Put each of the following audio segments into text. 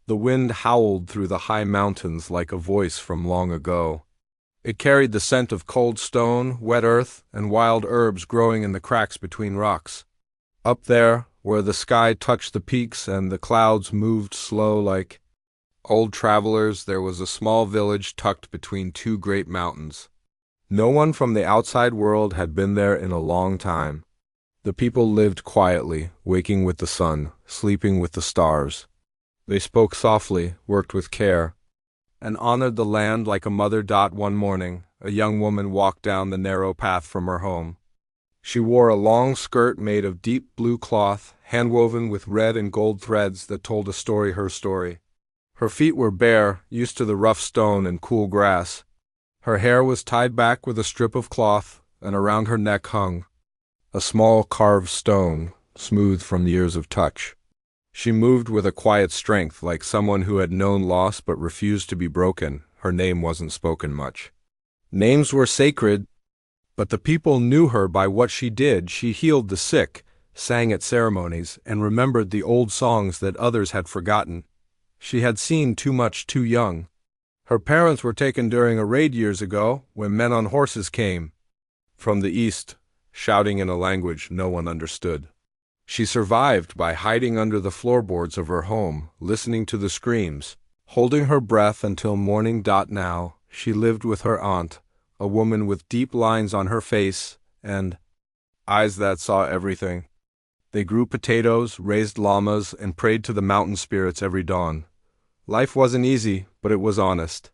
The wind howled through the high mountains like a voice from long ago. It carried the scent of cold stone, wet earth, and wild herbs growing in the cracks between rocks. Up there, where the sky touched the peaks and the clouds moved slow like old travelers, there was a small village tucked between two great mountains. No one from the outside world had been there in a long time. The people lived quietly, waking with the sun, sleeping with the stars. They spoke softly, worked with care, and honored the land like a mother. One morning, a young woman walked down the narrow path from her home. She wore a long skirt made of deep blue cloth, hand-woven with red and gold threads that told a story, her story. Her feet were bare, used to the rough stone and cool grass. Her hair was tied back with a strip of cloth, and around her neck hung a small carved stone, smooth from years of touch. She moved with a quiet strength, like someone who had known loss but refused to be broken. Her name wasn't spoken much. Names were sacred, but the people knew her by what she did. She healed the sick, sang at ceremonies, and remembered the old songs that others had forgotten. She had seen too much too young. Her parents were taken during a raid years ago, when men on horses came from the east, shouting in a language no one understood. She survived by hiding under the floorboards of her home, listening to the screams, holding her breath until morning. Now, she lived with her aunt, a woman with deep lines on her face and eyes that saw everything. They grew potatoes, raised llamas, and prayed to the mountain spirits every dawn. Life wasn't easy, but it was honest.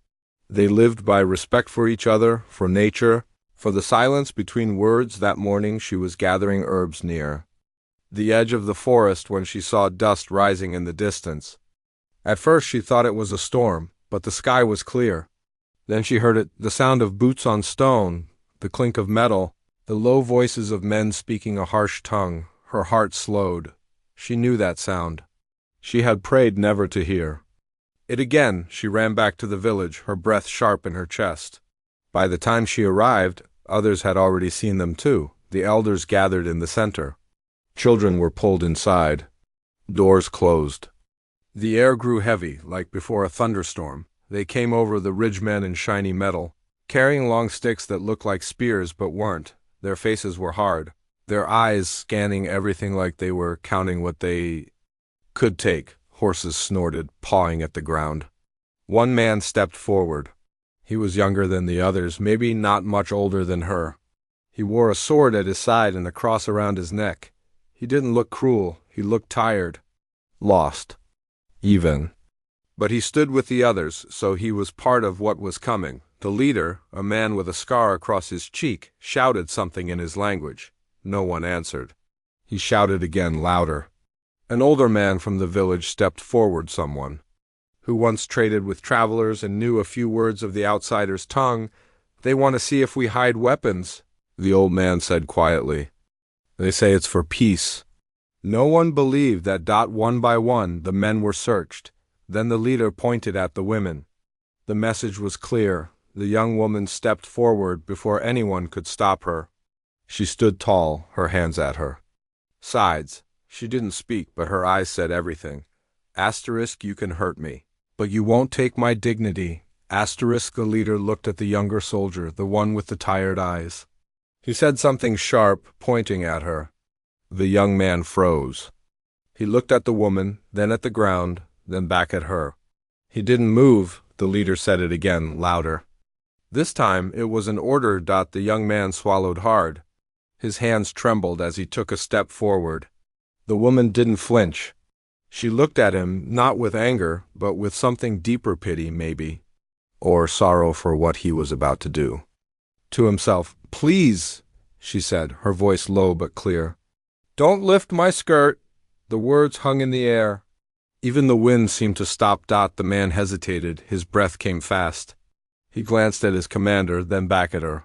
They lived by respect for each other, for nature, for the silence between words. That morning she was gathering herbs near the edge of the forest when she saw dust rising in the distance. At first she thought it was a storm, but the sky was clear. Then she heard it, the sound of boots on stone, the clink of metal, the low voices of men speaking a harsh tongue. Her heart slowed. She knew that sound. She had prayed never to hear it again. She ran back to the village, her breath sharp in her chest. By the time she arrived, others had already seen them too. The elders gathered in the center. Children were pulled inside. Doors closed. The air grew heavy, like before a thunderstorm. They came over the ridgemen in shiny metal, carrying long sticks that looked like spears but weren't. Their faces were hard, their eyes scanning everything like they were counting what they could take. Horses snorted, pawing at the ground. One man stepped forward. He was younger than the others, maybe not much older than her. He wore a sword at his side and a cross around his neck. He didn't look cruel. He looked tired, lost, even. But he stood with the others, so he was part of what was coming. The leader, a man with a scar across his cheek, shouted something in his language. No one answered. He shouted again, louder. An older man from the village stepped forward, someone who once traded with travelers and knew a few words of the outsider's tongue. "They want to see if we hide weapons," the old man said quietly. "They say it's for peace." No one believed that. One by one, the men were searched. Then the leader pointed at the women. The message was clear. The young woman stepped forward before anyone could stop her. She stood tall, her hands at her sides. She didn't speak, but her eyes said everything. Asterisk, you can hurt me, but you won't take my dignity. Asterisk, the leader looked at the younger soldier, the one with the tired eyes. He said something sharp, pointing at her. The young man froze. He looked at the woman, then at the ground, then back at her. He didn't move. The leader said it again, louder. This time it was an order. The young man swallowed hard. His hands trembled as he took a step forward. The woman didn't flinch. She looked at him, not with anger, but with something deeper, pity, maybe, or sorrow for what he was about to do. To himself, "Please," she said, her voice low but clear. "Don't lift my skirt." The words hung in the air. Even the wind seemed to stop. The man hesitated. His breath came fast. He glanced at his commander, then back at her.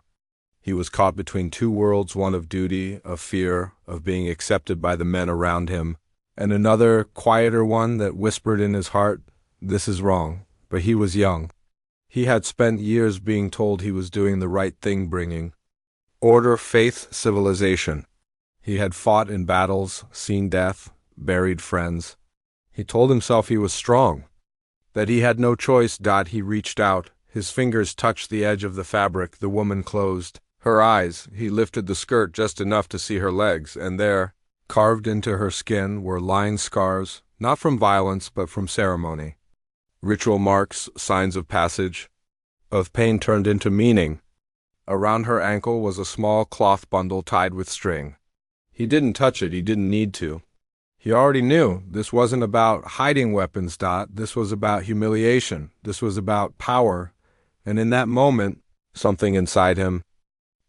He was caught between two worlds, one of duty, of fear, of being accepted by the men around him, and another, quieter one that whispered in his heart, "This is wrong." But he was young. He had spent years being told he was doing the right thing, bringing order, faith, civilization. He had fought in battles, seen death, buried friends. He told himself he was strong. That he had no choice. He reached out. His fingers touched the edge of the fabric. The woman closed her eyes. He lifted the skirt just enough to see her legs, and there, carved into her skin, were line scars, not from violence but from ceremony. Ritual marks, signs of passage, of pain turned into meaning. Around her ankle was a small cloth bundle tied with string. He didn't touch it. He didn't need to. He already knew this wasn't about hiding weapons. This was about humiliation. This was about power. And in that moment, something inside him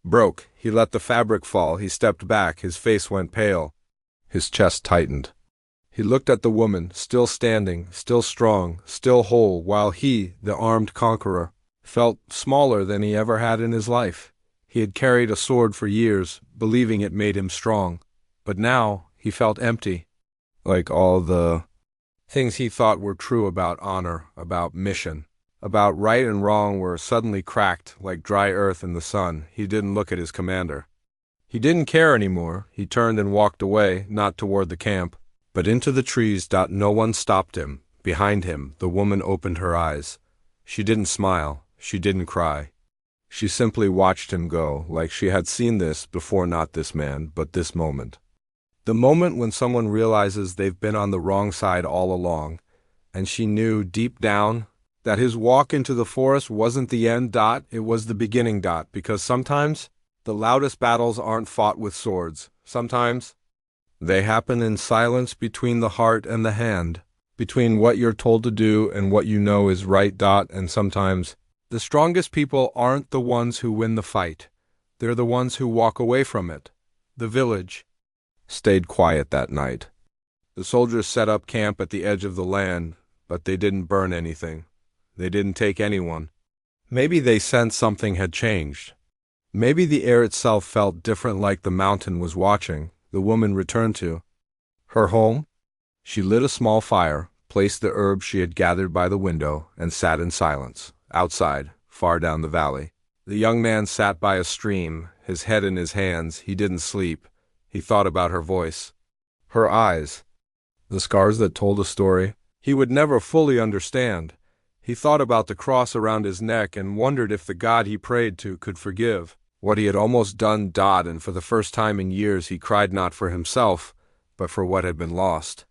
broke. He let the fabric fall. He stepped back. His face went pale. His chest tightened. He looked at the woman, still standing, still strong, still whole, while he, the armed conqueror, felt smaller than he ever had in his life. He had carried a sword for years, believing it made him strong. But now he felt empty. Like all the things he thought were true about honor, about mission, about right and wrong were suddenly cracked like dry earth in the sun. He didn't look at his commander. He didn't care anymore. He turned and walked away, not toward the camp, but into the trees. No one stopped him. Behind him, the woman opened her eyes. She didn't smile. She didn't cry. She simply watched him go, like she had seen this before, not this man, but this moment. The moment when someone realizes they've been on the wrong side all along, and she knew deep down that his walk into the forest wasn't the end. It was the beginning. Because sometimes the loudest battles aren't fought with swords. Sometimes they happen in silence, between the heart and the hand, between what you're told to do and what you know is right. And sometimes the strongest people aren't the ones who win the fight. They're the ones who walk away from it. The village stayed quiet that night. The soldiers set up camp at the edge of the land, but they didn't burn anything. They didn't take anyone. Maybe they sensed something had changed. Maybe the air itself felt different, like the mountain was watching. The woman returned to her home. She lit a small fire, placed the herbs she had gathered by the window, and sat in silence. Outside, far down the valley, the young man sat by a stream, his head in his hands. He didn't sleep. He thought about her voice, her eyes, the scars that told a story he would never fully understand. He thought about the cross around his neck and wondered if the God he prayed to could forgive what he had almost done. And for the first time in years he cried, not for himself, but for what had been lost.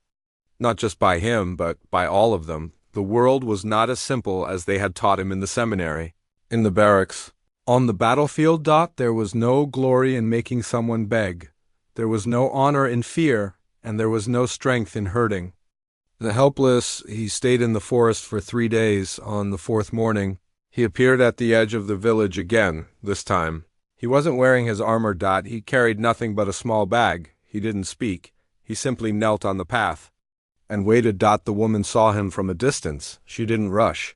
Not just by him, but by all of them. The world was not as simple as they had taught him in the seminary, in the barracks, on the battlefield. There was no glory in making someone beg. There was no honor in fear, and there was no strength in hurting the helpless. He stayed in the forest for 3 days. On the 4th morning, he appeared at the edge of the village again. This time, he wasn't wearing his armor. He carried nothing but a small bag. He didn't speak. He simply knelt on the path and waited. The woman saw him from a distance. She didn't rush.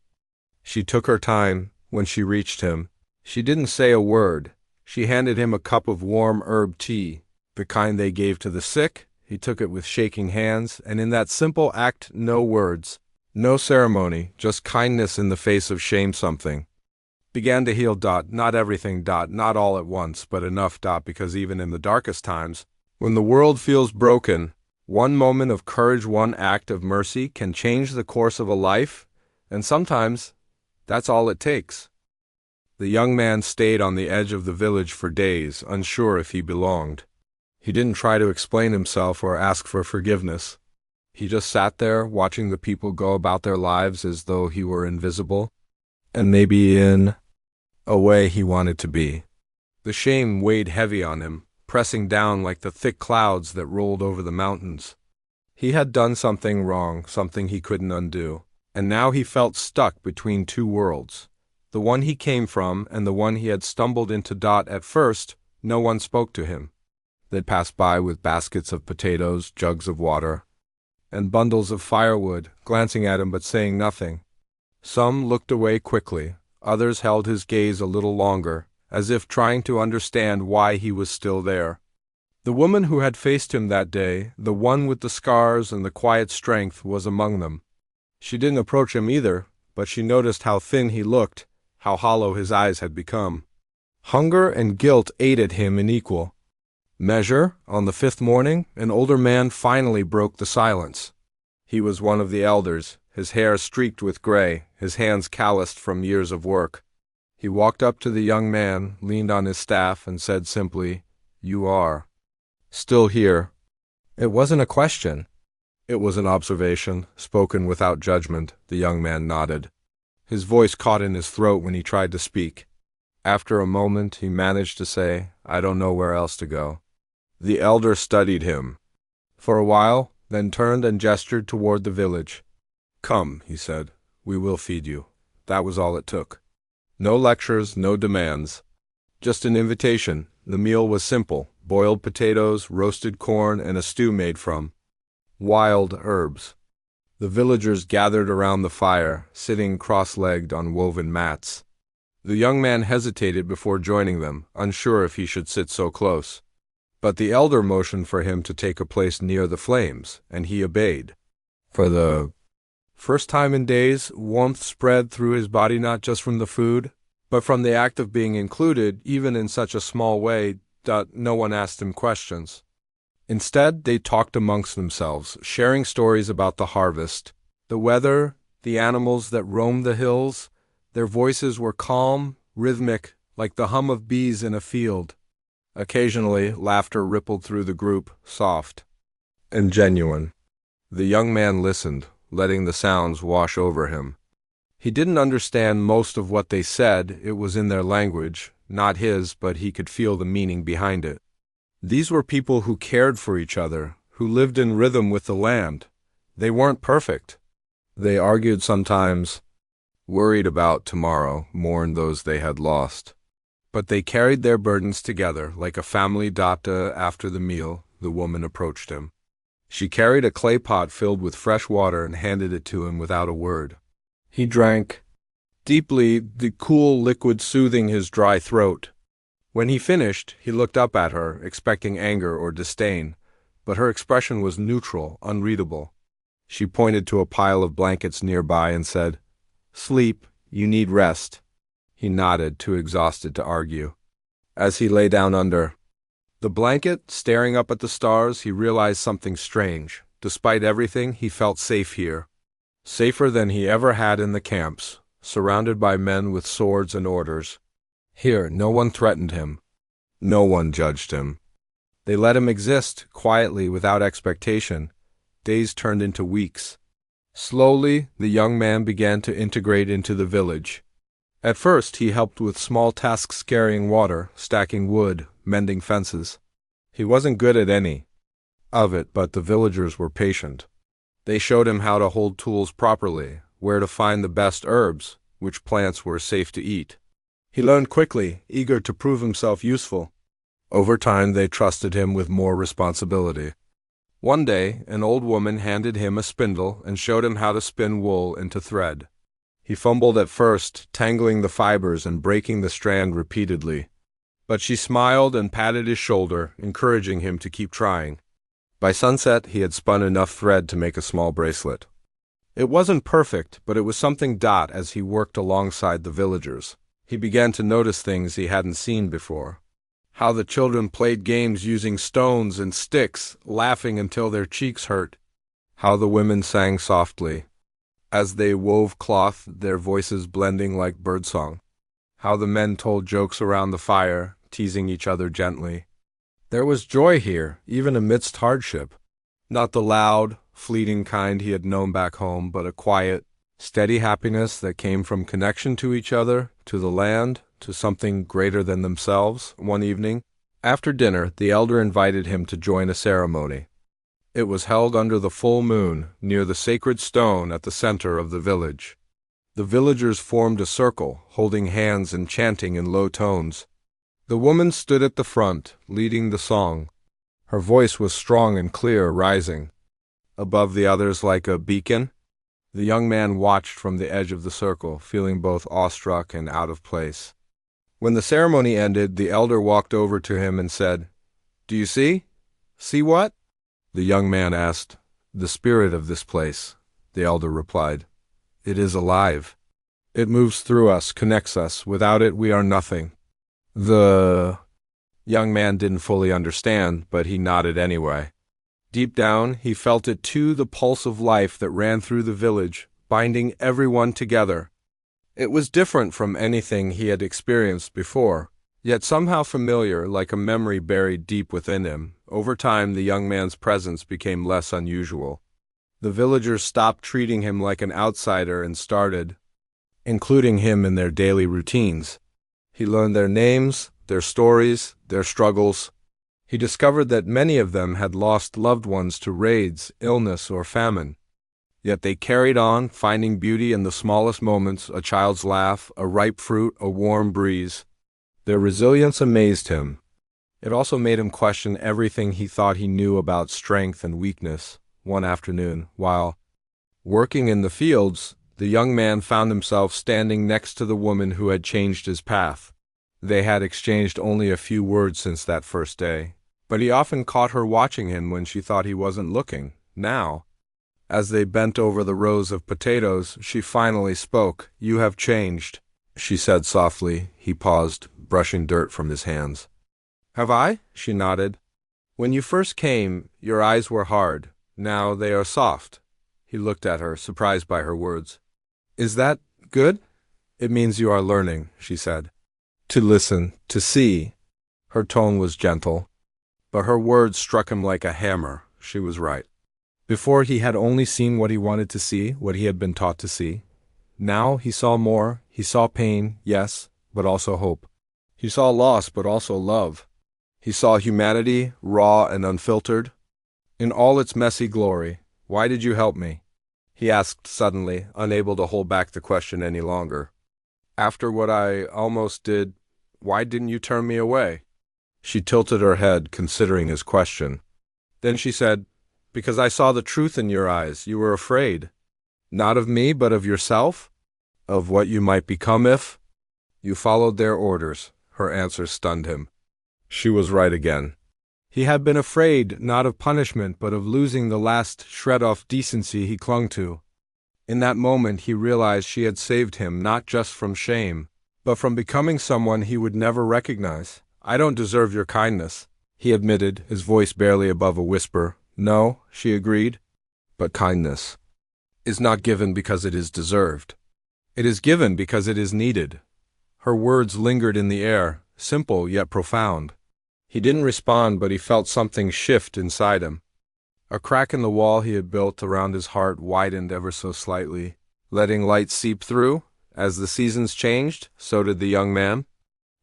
She took her time. When she reached him, she didn't say a word. She handed him a cup of warm herb tea, the kind they gave to the sick. He took it with shaking hands, and in that simple act, no words, no ceremony, just kindness in the face of shame. Something began to heal. Not everything. Not all at once, but enough. Because even in the darkest times, when the world feels broken, one moment of courage, one act of mercy can change the course of a life, and sometimes that's all it takes. The young man stayed on the edge of the village for days, unsure if he belonged. He didn't try to explain himself or ask for forgiveness. He just sat there, watching the people go about their lives as though he were invisible, and maybe in a way he wanted to be. The shame weighed heavy on him, pressing down like the thick clouds that rolled over the mountains. He had done something wrong, something he couldn't undo, and now he felt stuck between two worlds, the one he came from and the one he had stumbled into. At first, no one spoke to him. They'd pass by with baskets of potatoes, jugs of water, and bundles of firewood, glancing at him but saying nothing. Some looked away quickly, others held his gaze a little longer, as if trying to understand why he was still there. The woman who had faced him that day, the one with the scars and the quiet strength, was among them. She didn't approach him either, but she noticed how thin he looked, how hollow his eyes had become. Hunger and guilt ate at him in equal measure. On the 5th morning, an older man finally broke the silence. He was one of the elders, his hair streaked with gray, his hands calloused from years of work. He walked up to the young man, leaned on his staff, and said simply, "You are still here." It wasn't a question. It was an observation, spoken without judgment. The young man nodded. His voice caught in his throat when he tried to speak. After a moment, he managed to say, "I don't know where else to go." The elder studied him for a while, then turned and gestured toward the village. "Come," he said, "we will feed you." That was all it took. No lectures, no demands. Just an invitation. The meal was simple: boiled potatoes, roasted corn, and a stew made from wild herbs. The villagers gathered around the fire, sitting cross-legged on woven mats. The young man hesitated before joining them, unsure if he should sit so close. But the elder motioned for him to take a place near the flames, and he obeyed. For the first time in days, warmth spread through his body, not just from the food, but from the act of being included, even in such a small way that no one asked him questions. Instead, they talked amongst themselves, sharing stories about the harvest, the weather, the animals that roamed the hills. Their voices were calm, rhythmic, like the hum of bees in a field. Occasionally, laughter rippled through the group, soft and genuine. The young man listened, letting the sounds wash over him. He didn't understand most of what they said. It was in their language, not his, but he could feel the meaning behind it. These were people who cared for each other, who lived in rhythm with the land. They weren't perfect. They argued sometimes, worried about tomorrow, mourned those they had lost. But they carried their burdens together, like a family. After the meal, the woman approached him. She carried a clay pot filled with fresh water and handed it to him without a word. He drank deeply, the cool liquid soothing his dry throat. When he finished, he looked up at her, expecting anger or disdain, but her expression was neutral, unreadable. She pointed to a pile of blankets nearby and said, "Sleep, you need rest." He nodded, too exhausted to argue. As he lay down under the blanket, staring up at the stars, he realized something strange. Despite everything, he felt safe here. Safer than he ever had in the camps, surrounded by men with swords and orders. Here, no one threatened him. No one judged him. They let him exist, quietly, without expectation. Days turned into weeks. Slowly, the young man began to integrate into the village. At first, he helped with small tasks, carrying water, stacking wood, mending fences. He wasn't good at any of it, but the villagers were patient. They showed him how to hold tools properly, where to find the best herbs, which plants were safe to eat. He learned quickly, eager to prove himself useful. Over time, they trusted him with more responsibility. One day, an old woman handed him a spindle and showed him how to spin wool into thread. He fumbled at first, tangling the fibers and breaking the strand repeatedly. But she smiled and patted his shoulder, encouraging him to keep trying. By sunset, he had spun enough thread to make a small bracelet. It wasn't perfect, but it was something. As he worked alongside the villagers, he began to notice things he hadn't seen before. How the children played games using stones and sticks, laughing until their cheeks hurt. How the women sang softly as they wove cloth, their voices blending like birdsong. How the men told jokes around the fire, teasing each other gently. There was joy here, even amidst hardship. Not the loud, fleeting kind he had known back home, but a quiet, steady happiness that came from connection to each other, to the land, to something greater than themselves. One evening, after dinner, the elder invited him to join a ceremony. It was held under the full moon, near the sacred stone at the center of the village. The villagers formed a circle, holding hands and chanting in low tones. The woman stood at the front, leading the song. Her voice was strong and clear, rising above the others like a beacon. The young man watched from the edge of the circle, feeling both awestruck and out of place. When the ceremony ended, the elder walked over to him and said, "Do you see?" "See what?" the young man asked. "The spirit of this place," the elder replied. "It is alive. It moves through us, connects us. Without it, we are nothing." The young man didn't fully understand, but he nodded anyway. Deep down, he felt it too, the pulse of life that ran through the village, binding everyone together. It was different from anything he had experienced before, yet somehow familiar, like a memory buried deep within him. Over time, the young man's presence became less unusual. The villagers stopped treating him like an outsider and started including him in their daily routines. He learned their names, their stories, their struggles. He discovered that many of them had lost loved ones to raids, illness, or famine. Yet they carried on, finding beauty in the smallest moments, a child's laugh, a ripe fruit, a warm breeze. Their resilience amazed him. It also made him question everything he thought he knew about strength and weakness. One afternoon, while working in the fields, the young man found himself standing next to the woman who had changed his path. They had exchanged only a few words since that first day, but he often caught her watching him when she thought he wasn't looking. Now, as they bent over the rows of potatoes, she finally spoke. "You have changed," she said softly. He paused, brushing dirt from his hands. "Have I?" She nodded. "When you first came, your eyes were hard. Now they are soft." He looked at her, surprised by her words. "Is that good?" "It means you are learning," she said. "To listen, to see." Her tone was gentle, but her words struck him like a hammer. She was right. Before he had only seen what he wanted to see, what he had been taught to see. Now he saw more. He saw pain, yes, but also hope. He saw loss, but also love. He saw humanity, raw and unfiltered, in all its messy glory. "Why did you help me?" he asked suddenly, unable to hold back the question any longer. "After what I almost did, why didn't you turn me away?" She tilted her head, considering his question. Then she said, "Because I saw the truth in your eyes. You were afraid. Not of me, but of yourself? Of what you might become if you followed their orders." Her answer stunned him. She was right again. He had been afraid, not of punishment, but of losing the last shred of decency he clung to. In that moment he realized she had saved him not just from shame, but from becoming someone he would never recognize. "I don't deserve your kindness," he admitted, his voice barely above a whisper. "No," she agreed, "but kindness is not given because it is deserved. It is given because it is needed." Her words lingered in the air, simple yet profound. He didn't respond, but he felt something shift inside him. A crack in the wall he had built around his heart widened ever so slightly, letting light seep through. As the seasons changed, so did the young man.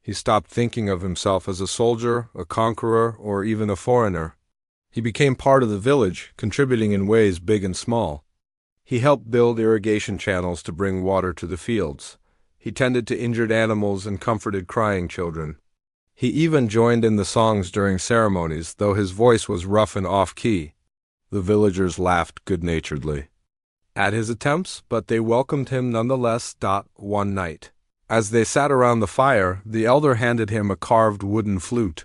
He stopped thinking of himself as a soldier, a conqueror, or even a foreigner. He became part of the village, contributing in ways big and small. He helped build irrigation channels to bring water to the fields. He tended to injured animals and comforted crying children. He even joined in the songs during ceremonies, though his voice was rough and off-key. The villagers laughed good-naturedly at his attempts, but they welcomed him nonetheless. One night, as they sat around the fire, the elder handed him a carved wooden flute.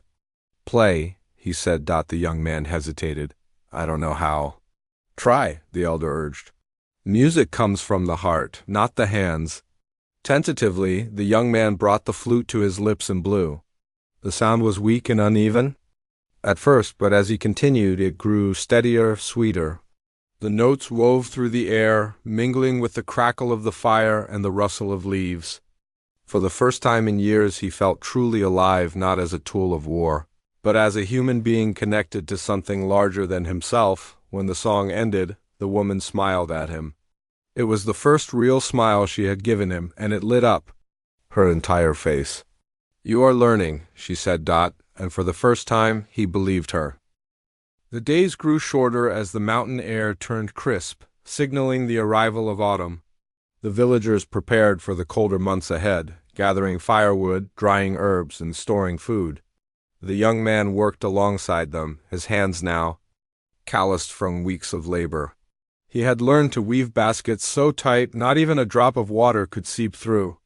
"Play," he said. The young man hesitated. "I don't know how." "Try," the elder urged. "Music comes from the heart, not the hands." Tentatively, the young man brought the flute to his lips and blew. The sound was weak and uneven at first, but as he continued, it grew steadier, sweeter. The notes wove through the air, mingling with the crackle of the fire and the rustle of leaves. For the first time in years, he felt truly alive, not as a tool of war, but as a human being connected to something larger than himself. When the song ended, the woman smiled at him. It was the first real smile she had given him, and it lit up her entire face. "You are learning," she said. And for the first time, he believed her. The days grew shorter as the mountain air turned crisp, signaling the arrival of autumn. The villagers prepared for the colder months ahead, gathering firewood, drying herbs, and storing food. The young man worked alongside them, his hands now calloused from weeks of labor. He had learned to weave baskets so tight not even a drop of water could seep through.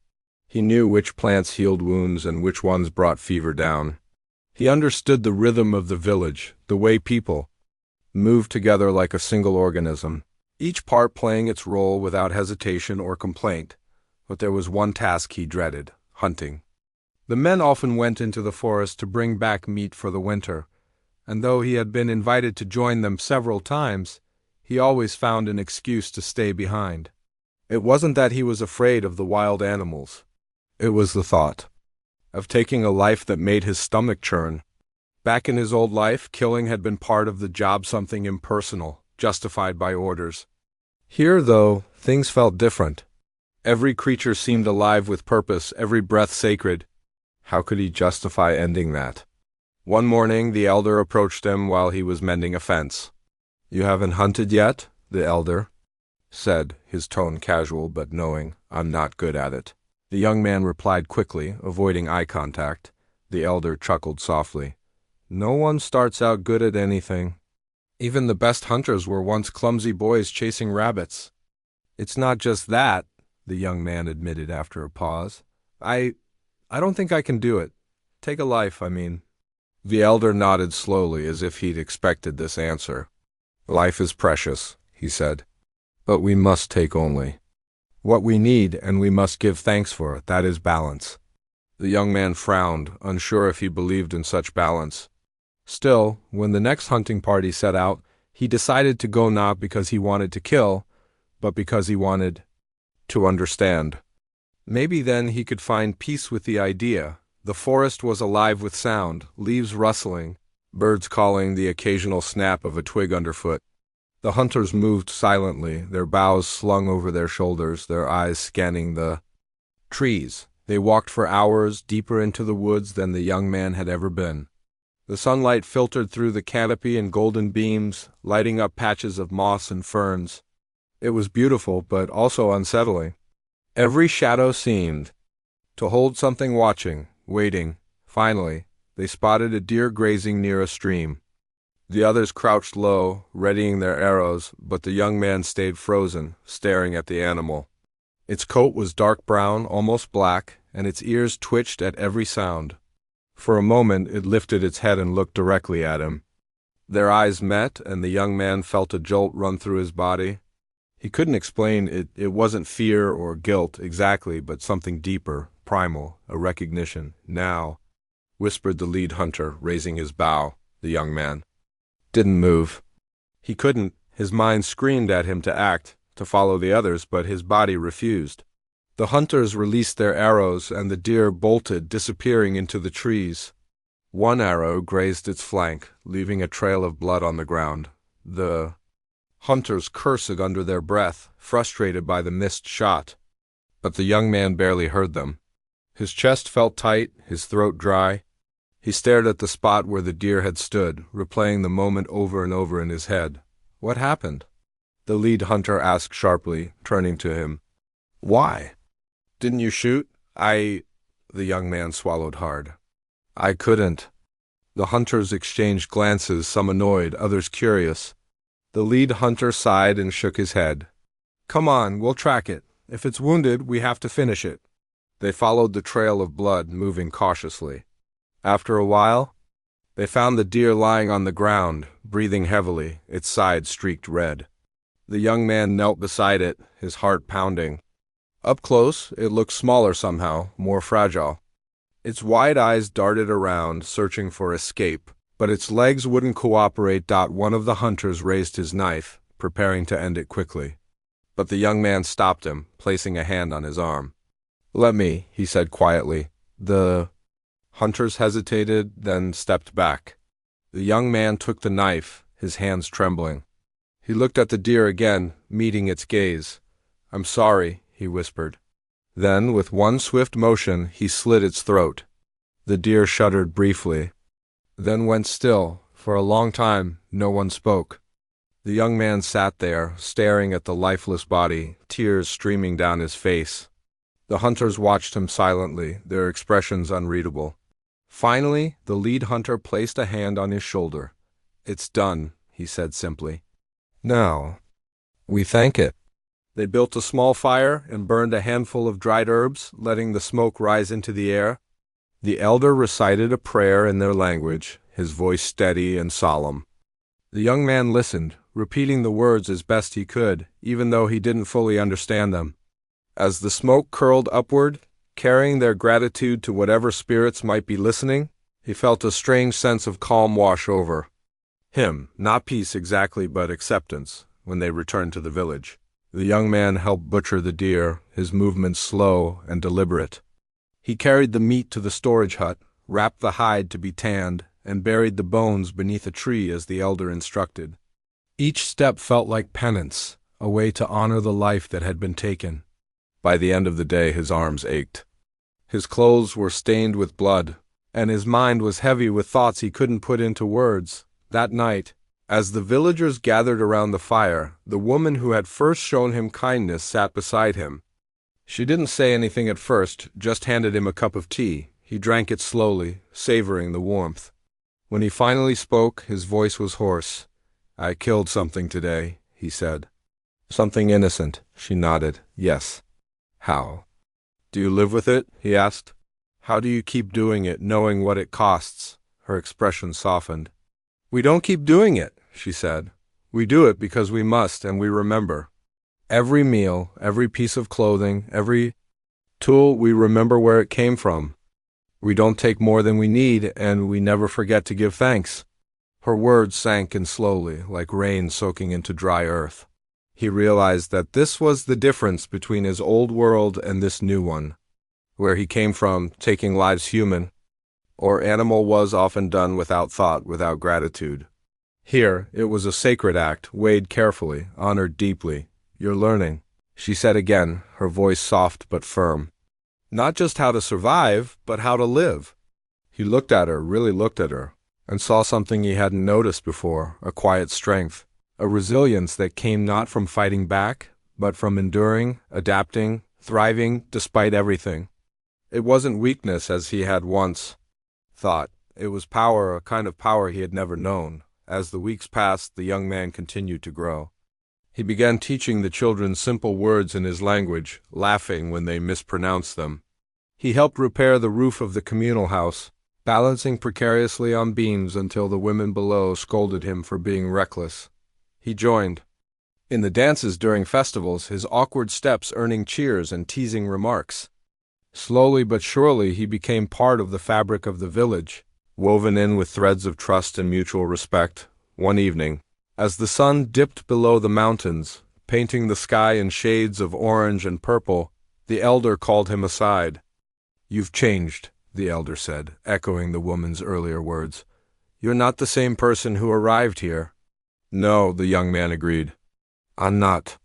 He knew which plants healed wounds and which ones brought fever down. He understood the rhythm of the village, the way people moved together like a single organism, each part playing its role without hesitation or complaint. But there was one task he dreaded: hunting. The men often went into the forest to bring back meat for the winter, and though he had been invited to join them several times, he always found an excuse to stay behind. It wasn't that he was afraid of the wild animals. It was the thought of taking a life that made his stomach churn. Back in his old life, killing had been part of the job, something impersonal, justified by orders. Here, though, things felt different. Every creature seemed alive with purpose, every breath sacred. How could he justify ending that? One morning, the elder approached him while he was mending a fence. "You haven't hunted yet?" the elder said, his tone casual but knowing. "I'm not good at it." The young man replied quickly, avoiding eye contact. The elder chuckled softly. "No one starts out good at anything. Even the best hunters were once clumsy boys chasing rabbits." "It's not just that," the young man admitted after a pause. I don't think I can do it. Take a life, I mean." The elder nodded slowly, as if he'd expected this answer. "Life is precious," he said. "But we must take only what we need, and we must give thanks for it. That is balance." The young man frowned, unsure if he believed in such balance. Still, when the next hunting party set out, he decided to go not because he wanted to kill, but because he wanted to understand. Maybe then he could find peace with the idea. The forest was alive with sound, leaves rustling, birds calling, the occasional snap of a twig underfoot. The hunters moved silently, their boughs slung over their shoulders, their eyes scanning the trees. They walked for hours, deeper into the woods than the young man had ever been. The sunlight filtered through the canopy in golden beams, lighting up patches of moss and ferns. It was beautiful, but also unsettling. Every shadow seemed to hold something watching, waiting. Finally, they spotted a deer grazing near a stream. The others crouched low, readying their arrows, but the young man stayed frozen, staring at the animal. Its coat was dark brown, almost black, and its ears twitched at every sound. For a moment it lifted its head and looked directly at him. Their eyes met, and the young man felt a jolt run through his body. He couldn't explain it. It wasn't fear or guilt exactly, but something deeper, primal, a recognition. "Now," whispered the lead hunter, raising his bow. The young man didn't move. He couldn't. His mind screamed at him to act, to follow the others, but his body refused. The hunters released their arrows, and the deer bolted, disappearing into the trees. One arrow grazed its flank, leaving a trail of blood on the ground. The hunters cursed under their breath, frustrated by the missed shot. But the young man barely heard them. His chest felt tight, his throat dry. He stared at the spot where the deer had stood, replaying the moment over and over in his head. "What happened?" the lead hunter asked sharply, turning to him. "Why? Didn't you shoot?" The young man swallowed hard. "I couldn't." The hunters exchanged glances, some annoyed, others curious. The lead hunter sighed and shook his head. "Come on, we'll track it. If it's wounded, we have to finish it." They followed the trail of blood, moving cautiously. After a while, they found the deer lying on the ground, breathing heavily, its sides streaked red. The young man knelt beside it, his heart pounding. Up close, it looked smaller somehow, more fragile. Its wide eyes darted around, searching for escape, but its legs wouldn't cooperate. One of the hunters raised his knife, preparing to end it quickly. But the young man stopped him, placing a hand on his arm. "Let me," he said quietly. The hunters hesitated, then stepped back. The young man took the knife, his hands trembling. He looked at the deer again, meeting its gaze. "I'm sorry," he whispered. Then, with one swift motion, he slit its throat. The deer shuddered briefly, then went still. For a long time, no one spoke. The young man sat there, staring at the lifeless body, tears streaming down his face. The hunters watched him silently, their expressions unreadable. Finally, the lead hunter placed a hand on his shoulder. "It's done," he said simply. "Now, we thank it." They built a small fire and burned a handful of dried herbs, letting the smoke rise into the air. The elder recited a prayer in their language, his voice steady and solemn. The young man listened, repeating the words as best he could, even though he didn't fully understand them. As the smoke curled upward, carrying their gratitude to whatever spirits might be listening, he felt a strange sense of calm wash over him, not peace exactly, but acceptance, when they returned to the village. The young man helped butcher the deer, his movements slow and deliberate. He carried the meat to the storage hut, wrapped the hide to be tanned, and buried the bones beneath a tree as the elder instructed. Each step felt like penance, a way to honor the life that had been taken. By the end of the day his arms ached. His clothes were stained with blood, and his mind was heavy with thoughts he couldn't put into words. That night, as the villagers gathered around the fire, the woman who had first shown him kindness sat beside him. She didn't say anything at first, just handed him a cup of tea. He drank it slowly, savoring the warmth. When he finally spoke, his voice was hoarse. "I killed something today," he said. "Something innocent," she nodded. "Yes." "How?" "Do you live with it?" he asked. "How do you keep doing it, knowing what it costs?" Her expression softened. "We don't keep doing it," she said. "We do it because we must, and we remember. Every meal, every piece of clothing, every tool, we remember where it came from. We don't take more than we need, and we never forget to give thanks." Her words sank in slowly, like rain soaking into dry earth. He realized that this was the difference between his old world and this new one. Where he came from, taking lives human or animal was often done without thought, without gratitude. Here, it was a sacred act, weighed carefully, honored deeply. "You're learning," she said again, her voice soft but firm. "Not just how to survive, but how to live." He looked at her, really looked at her, and saw something he hadn't noticed before, a quiet strength, a resilience that came not from fighting back, but from enduring, adapting, thriving despite everything. It wasn't weakness as he had once thought. It was power, a kind of power he had never known. As the weeks passed, the young man continued to grow. He began teaching the children simple words in his language, laughing when they mispronounced them. He helped repair the roof of the communal house, balancing precariously on beams until the women below scolded him for being reckless. He joined in the dances during festivals, his awkward steps earning cheers and teasing remarks. Slowly but surely he became part of the fabric of the village, woven in with threads of trust and mutual respect. One evening, as the sun dipped below the mountains, painting the sky in shades of orange and purple, the elder called him aside. "You've changed," the elder said, echoing the woman's earlier words. "You're not the same person who arrived here." "No," the young man agreed. "I'm not."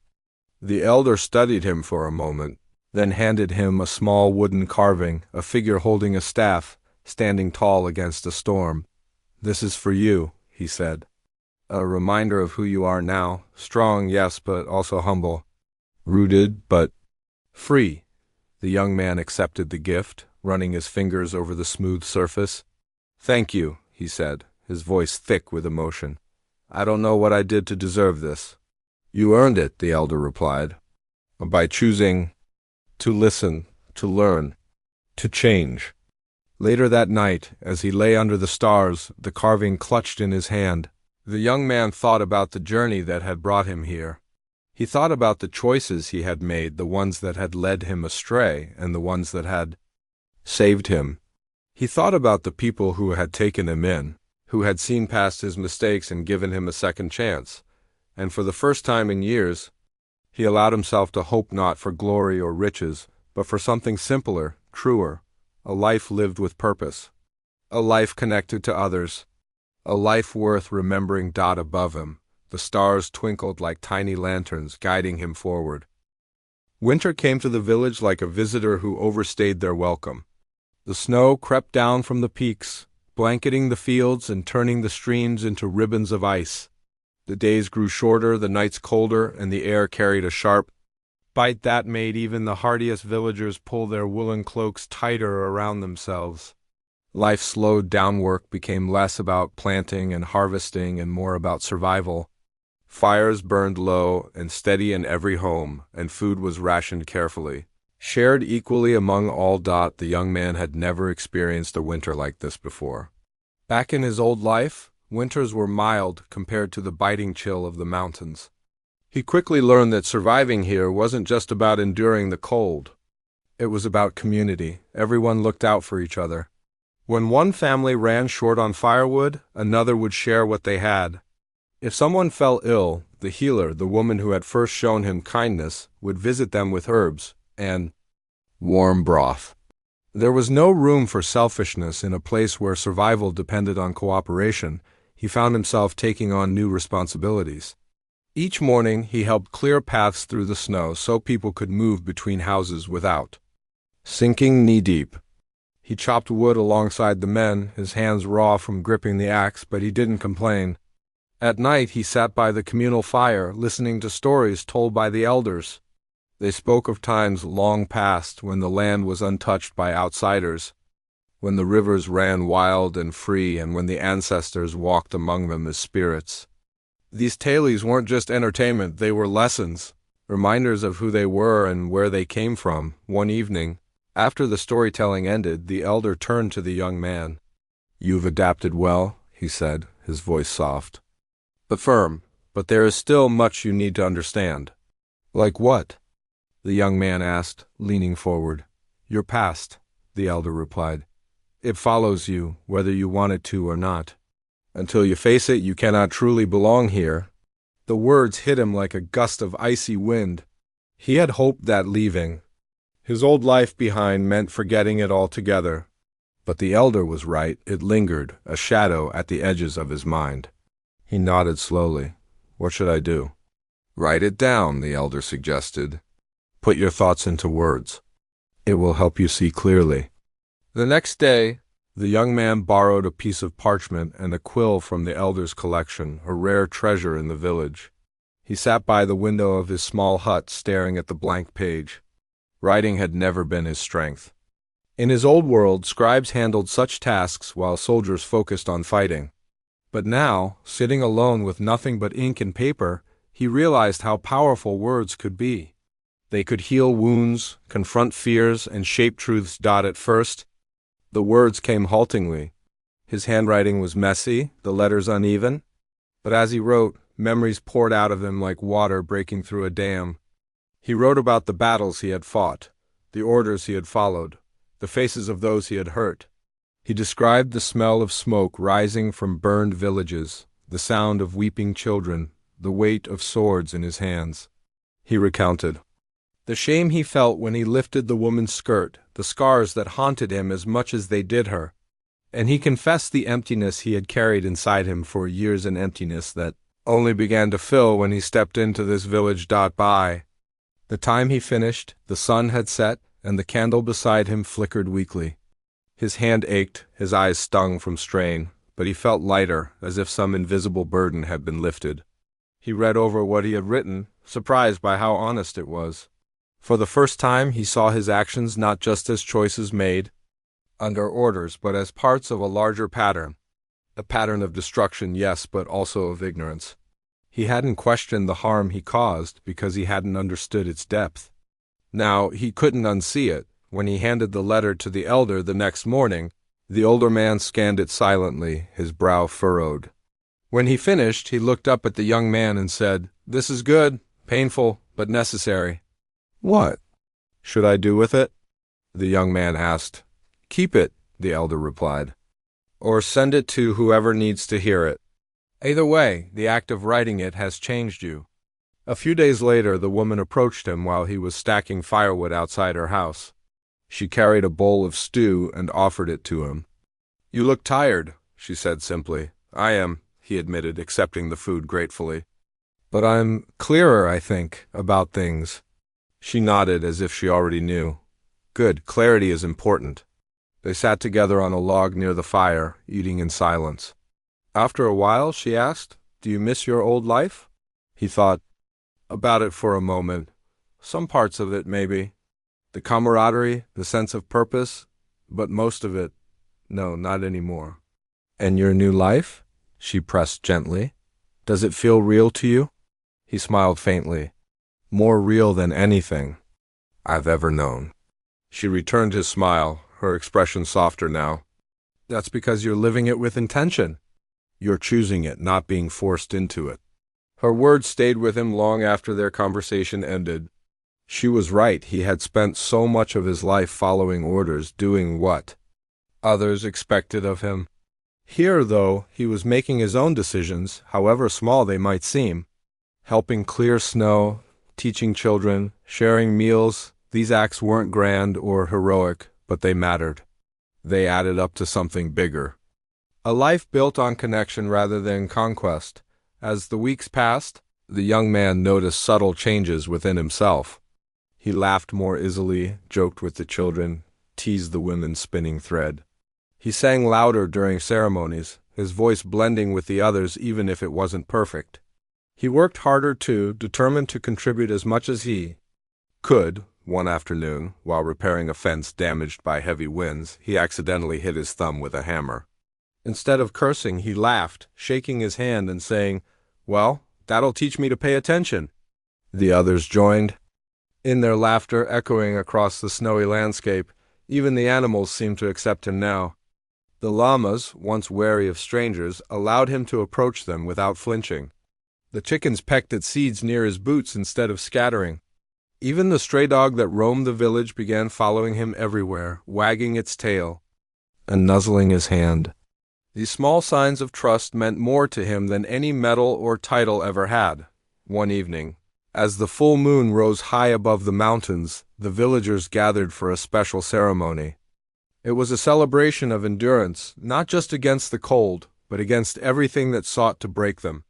The elder studied him for a moment, then handed him a small wooden carving, a figure holding a staff, standing tall against a storm. "This is for you," he said. "A reminder of who you are now. Strong, yes, but also humble. Rooted, but free." The young man accepted the gift, running his fingers over the smooth surface. "Thank you," he said, his voice thick with emotion. "I don't know what I did to deserve this." "You earned it," the elder replied, "by choosing to listen, to learn, to change." Later that night, as he lay under the stars, the carving clutched in his hand, the young man thought about the journey that had brought him here. He thought about the choices he had made, the ones that had led him astray, and the ones that had saved him. He thought about the people who had taken him in, who had seen past his mistakes and given him a second chance. And for the first time in years, he allowed himself to hope not for glory or riches, but for something simpler, truer, a life lived with purpose, a life connected to others, a life worth remembering. Above him, the stars twinkled like tiny lanterns, guiding him forward. Winter came to the village like a visitor who overstayed their welcome. The snow crept down from the peaks, blanketing the fields and turning the streams into ribbons of ice. The days grew shorter, the nights colder, and the air carried a sharp bite that made even the hardiest villagers pull their woolen cloaks tighter around themselves. Life slowed down, work became less about planting and harvesting and more about survival. Fires burned low and steady in every home, and food was rationed carefully, shared equally among all. The young man had never experienced a winter like this before. Back in his old life, winters were mild compared to the biting chill of the mountains. He quickly learned that surviving here wasn't just about enduring the cold. It was about community. Everyone looked out for each other. When one family ran short on firewood, another would share what they had. If someone fell ill, the healer, the woman who had first shown him kindness, would visit them with herbs and warm broth. There was no room for selfishness in a place where survival depended on cooperation. He found himself taking on new responsibilities. Each morning, he helped clear paths through the snow so people could move between houses without sinking knee-deep. He chopped wood alongside the men, his hands raw from gripping the axe, but he didn't complain. At night, he sat by the communal fire, listening to stories told by the elders. They spoke of times long past when the land was untouched by outsiders, when the rivers ran wild and free, and when the ancestors walked among them as spirits. These tales weren't just entertainment, they were lessons, reminders of who they were and where they came from. One evening, after the storytelling ended, the elder turned to the young man. "You've adapted well," he said, his voice soft, but firm, "but there is still much you need to understand." "Like what?" the young man asked, leaning forward. "Your past," the elder replied. "It follows you, whether you want it to or not. Until you face it, you cannot truly belong here." The words hit him like a gust of icy wind. He had hoped that leaving his old life behind meant forgetting it altogether. But the elder was right. It lingered, a shadow at the edges of his mind. He nodded slowly. "What should I do?" "Write it down," the elder suggested. "Put your thoughts into words. It will help you see clearly." The next day, the young man borrowed a piece of parchment and a quill from the elder's collection, a rare treasure in the village. He sat by the window of his small hut, staring at the blank page. Writing had never been his strength. In his old world, scribes handled such tasks while soldiers focused on fighting. But now, sitting alone with nothing but ink and paper, he realized how powerful words could be. They could heal wounds, confront fears, and shape truths. At first, the words came haltingly. His handwriting was messy, the letters uneven. But as he wrote, memories poured out of him like water breaking through a dam. He wrote about the battles he had fought, the orders he had followed, the faces of those he had hurt. He described the smell of smoke rising from burned villages, the sound of weeping children, the weight of swords in his hands. He recounted the shame he felt when he lifted the woman's skirt, the scars that haunted him as much as they did her. And he confessed the emptiness he had carried inside him for years, an emptiness that only began to fill when he stepped into this village. By the time he finished, the sun had set, and the candle beside him flickered weakly. His hand ached, his eyes stung from strain, but he felt lighter, as if some invisible burden had been lifted. He read over what he had written, surprised by how honest it was. For the first time, he saw his actions not just as choices made under orders, but as parts of a larger pattern. A pattern of destruction, yes, but also of ignorance. He hadn't questioned the harm he caused because he hadn't understood its depth. Now, he couldn't unsee it. When he handed the letter to the elder the next morning, the older man scanned it silently, his brow furrowed. When he finished, he looked up at the young man and said, "This is good, painful, but necessary." "What should I do with it?" the young man asked. "Keep it," the elder replied, "or send it to whoever needs to hear it. Either way, the act of writing it has changed you." A few days later, the woman approached him while he was stacking firewood outside her house. She carried a bowl of stew and offered it to him. "You look tired," she said simply. "I am," he admitted, accepting the food gratefully. "But I'm clearer, I think, about things." She nodded as if she already knew. "Good, clarity is important." They sat together on a log near the fire, eating in silence. After a while, she asked, "Do you miss your old life?" He thought about it for a moment. Some parts of it, maybe. The camaraderie, the sense of purpose, but most of it, no, not anymore. "And your new life?" she pressed gently. "Does it feel real to you?" He smiled faintly. "More real than anything I've ever known." She returned his smile, her expression softer now. "That's because you're living it with intention. You're choosing it, not being forced into it." Her words stayed with him long after their conversation ended. She was right. He had spent so much of his life following orders, doing what others expected of him. Here, though, he was making his own decisions, however small they might seem. Helping clear snow, teaching children, sharing meals, these acts weren't grand or heroic, but they mattered. They added up to something bigger. A life built on connection rather than conquest. As the weeks passed, the young man noticed subtle changes within himself. He laughed more easily, joked with the children, teased the women spinning thread. He sang louder during ceremonies, his voice blending with the others even if it wasn't perfect. He worked harder too, determined to contribute as much as he could. One afternoon, while repairing a fence damaged by heavy winds, he accidentally hit his thumb with a hammer. Instead of cursing, he laughed, shaking his hand and saying, "Well, that'll teach me to pay attention." The others joined in their laughter, echoing across the snowy landscape. Even the animals seemed to accept him now. The llamas, once wary of strangers, allowed him to approach them without flinching. The chickens pecked at seeds near his boots instead of scattering. Even the stray dog that roamed the village began following him everywhere, wagging its tail and nuzzling his hand. These small signs of trust meant more to him than any medal or title ever had. One evening, as the full moon rose high above the mountains, the villagers gathered for a special ceremony. It was a celebration of endurance, not just against the cold, but against everything that sought to break them.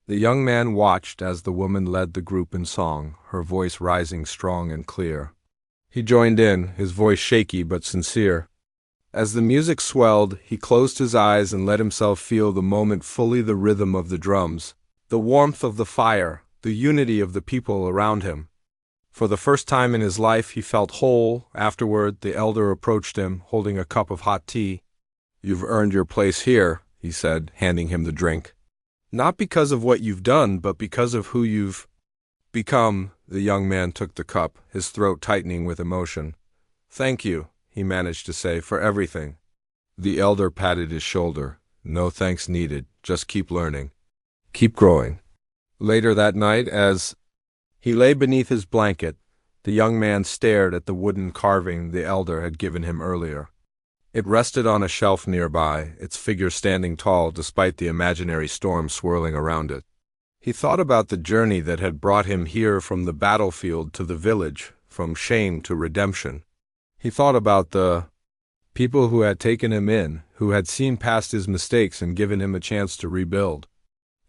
The young man watched as the woman led the group in song, her voice rising strong and clear. He joined in, his voice shaky but sincere. As the music swelled, he closed his eyes and let himself feel the moment fully, the rhythm of the drums, the warmth of the fire, the unity of the people around him. For the first time in his life, he felt whole. Afterward, the elder approached him, holding a cup of hot tea. "You've earned your place here," he said, handing him the drink. "Not because of what you've done, but because of who you've become." The young man took the cup, his throat tightening with emotion. "Thank you," he managed to say, "for everything." The elder patted his shoulder. "No thanks needed. Just keep learning. Keep growing." Later that night, as he lay beneath his blanket, the young man stared at the wooden carving the elder had given him earlier. It rested on a shelf nearby, its figure standing tall despite the imaginary storm swirling around it. He thought about the journey that had brought him here, from the battlefield to the village, from shame to redemption. He thought about the people who had taken him in, who had seen past his mistakes and given him a chance to rebuild.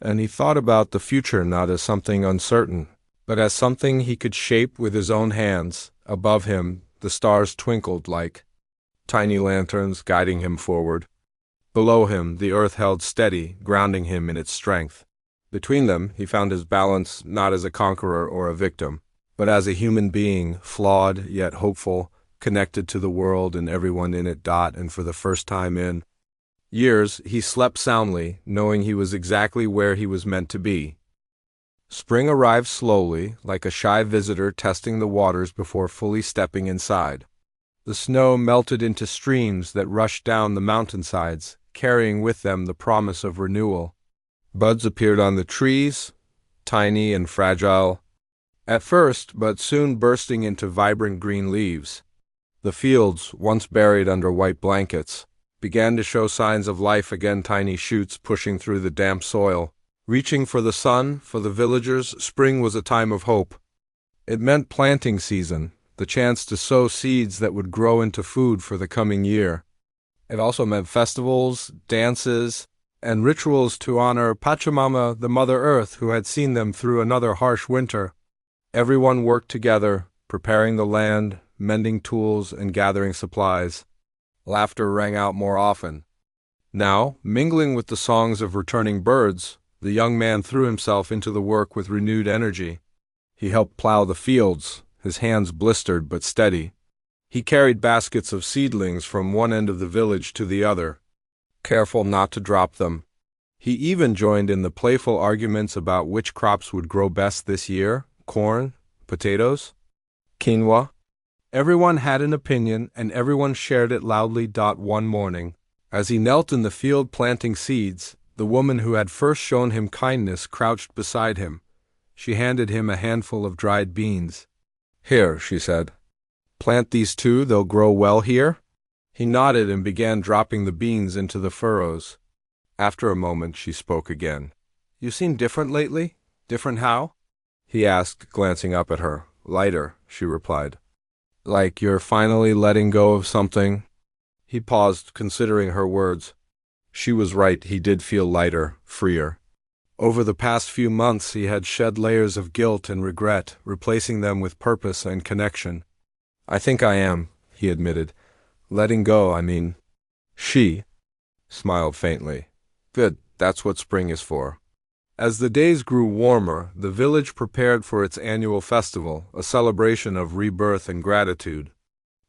And he thought about the future not as something uncertain, but as something he could shape with his own hands. Above him, the stars twinkled like tiny lanterns guiding him forward. Below him, the earth held steady, grounding him in its strength. Between them, he found his balance not as a conqueror or a victim, but as a human being, flawed yet hopeful, connected to the world and everyone in it. And for the first time in years, he slept soundly, knowing he was exactly where he was meant to be. Spring arrived slowly, like a shy visitor testing the waters before fully stepping inside. The snow melted into streams that rushed down the mountainsides, carrying with them the promise of renewal. Buds appeared on the trees, tiny and fragile at first, but soon bursting into vibrant green leaves. The fields, once buried under white blankets, began to show signs of life again, tiny shoots pushing through the damp soil, reaching for the sun. For the villagers, spring was a time of hope. It meant planting season, the chance to sow seeds that would grow into food for the coming year. It also meant festivals, dances, and rituals to honor Pachamama, the Mother Earth, who had seen them through another harsh winter. Everyone worked together, preparing the land, mending tools, and gathering supplies. Laughter rang out more often. Now, mingling with the songs of returning birds, the young man threw himself into the work with renewed energy. He helped plow the fields, his hands blistered but steady. He carried baskets of seedlings from one end of the village to the other, careful not to drop them. He even joined in the playful arguments about which crops would grow best this year: corn, potatoes, quinoa. Everyone had an opinion, and everyone shared it loudly. One morning, as he knelt in the field planting seeds, the woman who had first shown him kindness crouched beside him. She handed him a handful of dried beans. "Here," she said. "Plant these too, they'll grow well here." He nodded and began dropping the beans into the furrows. After a moment, she spoke again. "You seem different lately? Different how?" he asked, glancing up at her. "Lighter," she replied. "Like you're finally letting go of something?" He paused, considering her words. She was right, he did feel lighter, freer. Over the past few months he had shed layers of guilt and regret, replacing them with purpose and connection. "I think I am," he admitted. "Letting go, I mean." She smiled faintly. "Good, that's what spring is for." As the days grew warmer, the village prepared for its annual festival, a celebration of rebirth and gratitude.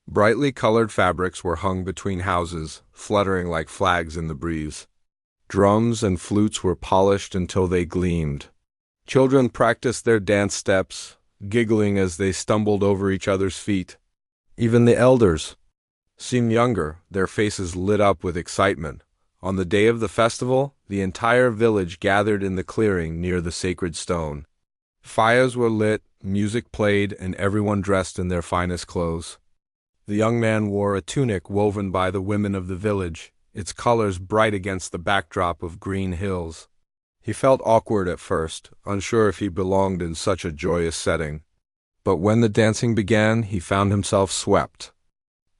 Brightly colored fabrics were hung between houses, fluttering like flags in the breeze. Drums and flutes were polished until they gleamed. Children practiced their dance steps, giggling as they stumbled over each other's feet. Even the elders seemed younger, their faces lit up with excitement. On the day of the festival, the entire village gathered in the clearing near the sacred stone. Fires were lit, music played, and everyone dressed in their finest clothes. The young man wore a tunic woven by the women of the village, its colors bright against the backdrop of green hills. He felt awkward at first, unsure if he belonged in such a joyous setting. But when the dancing began, he found himself swept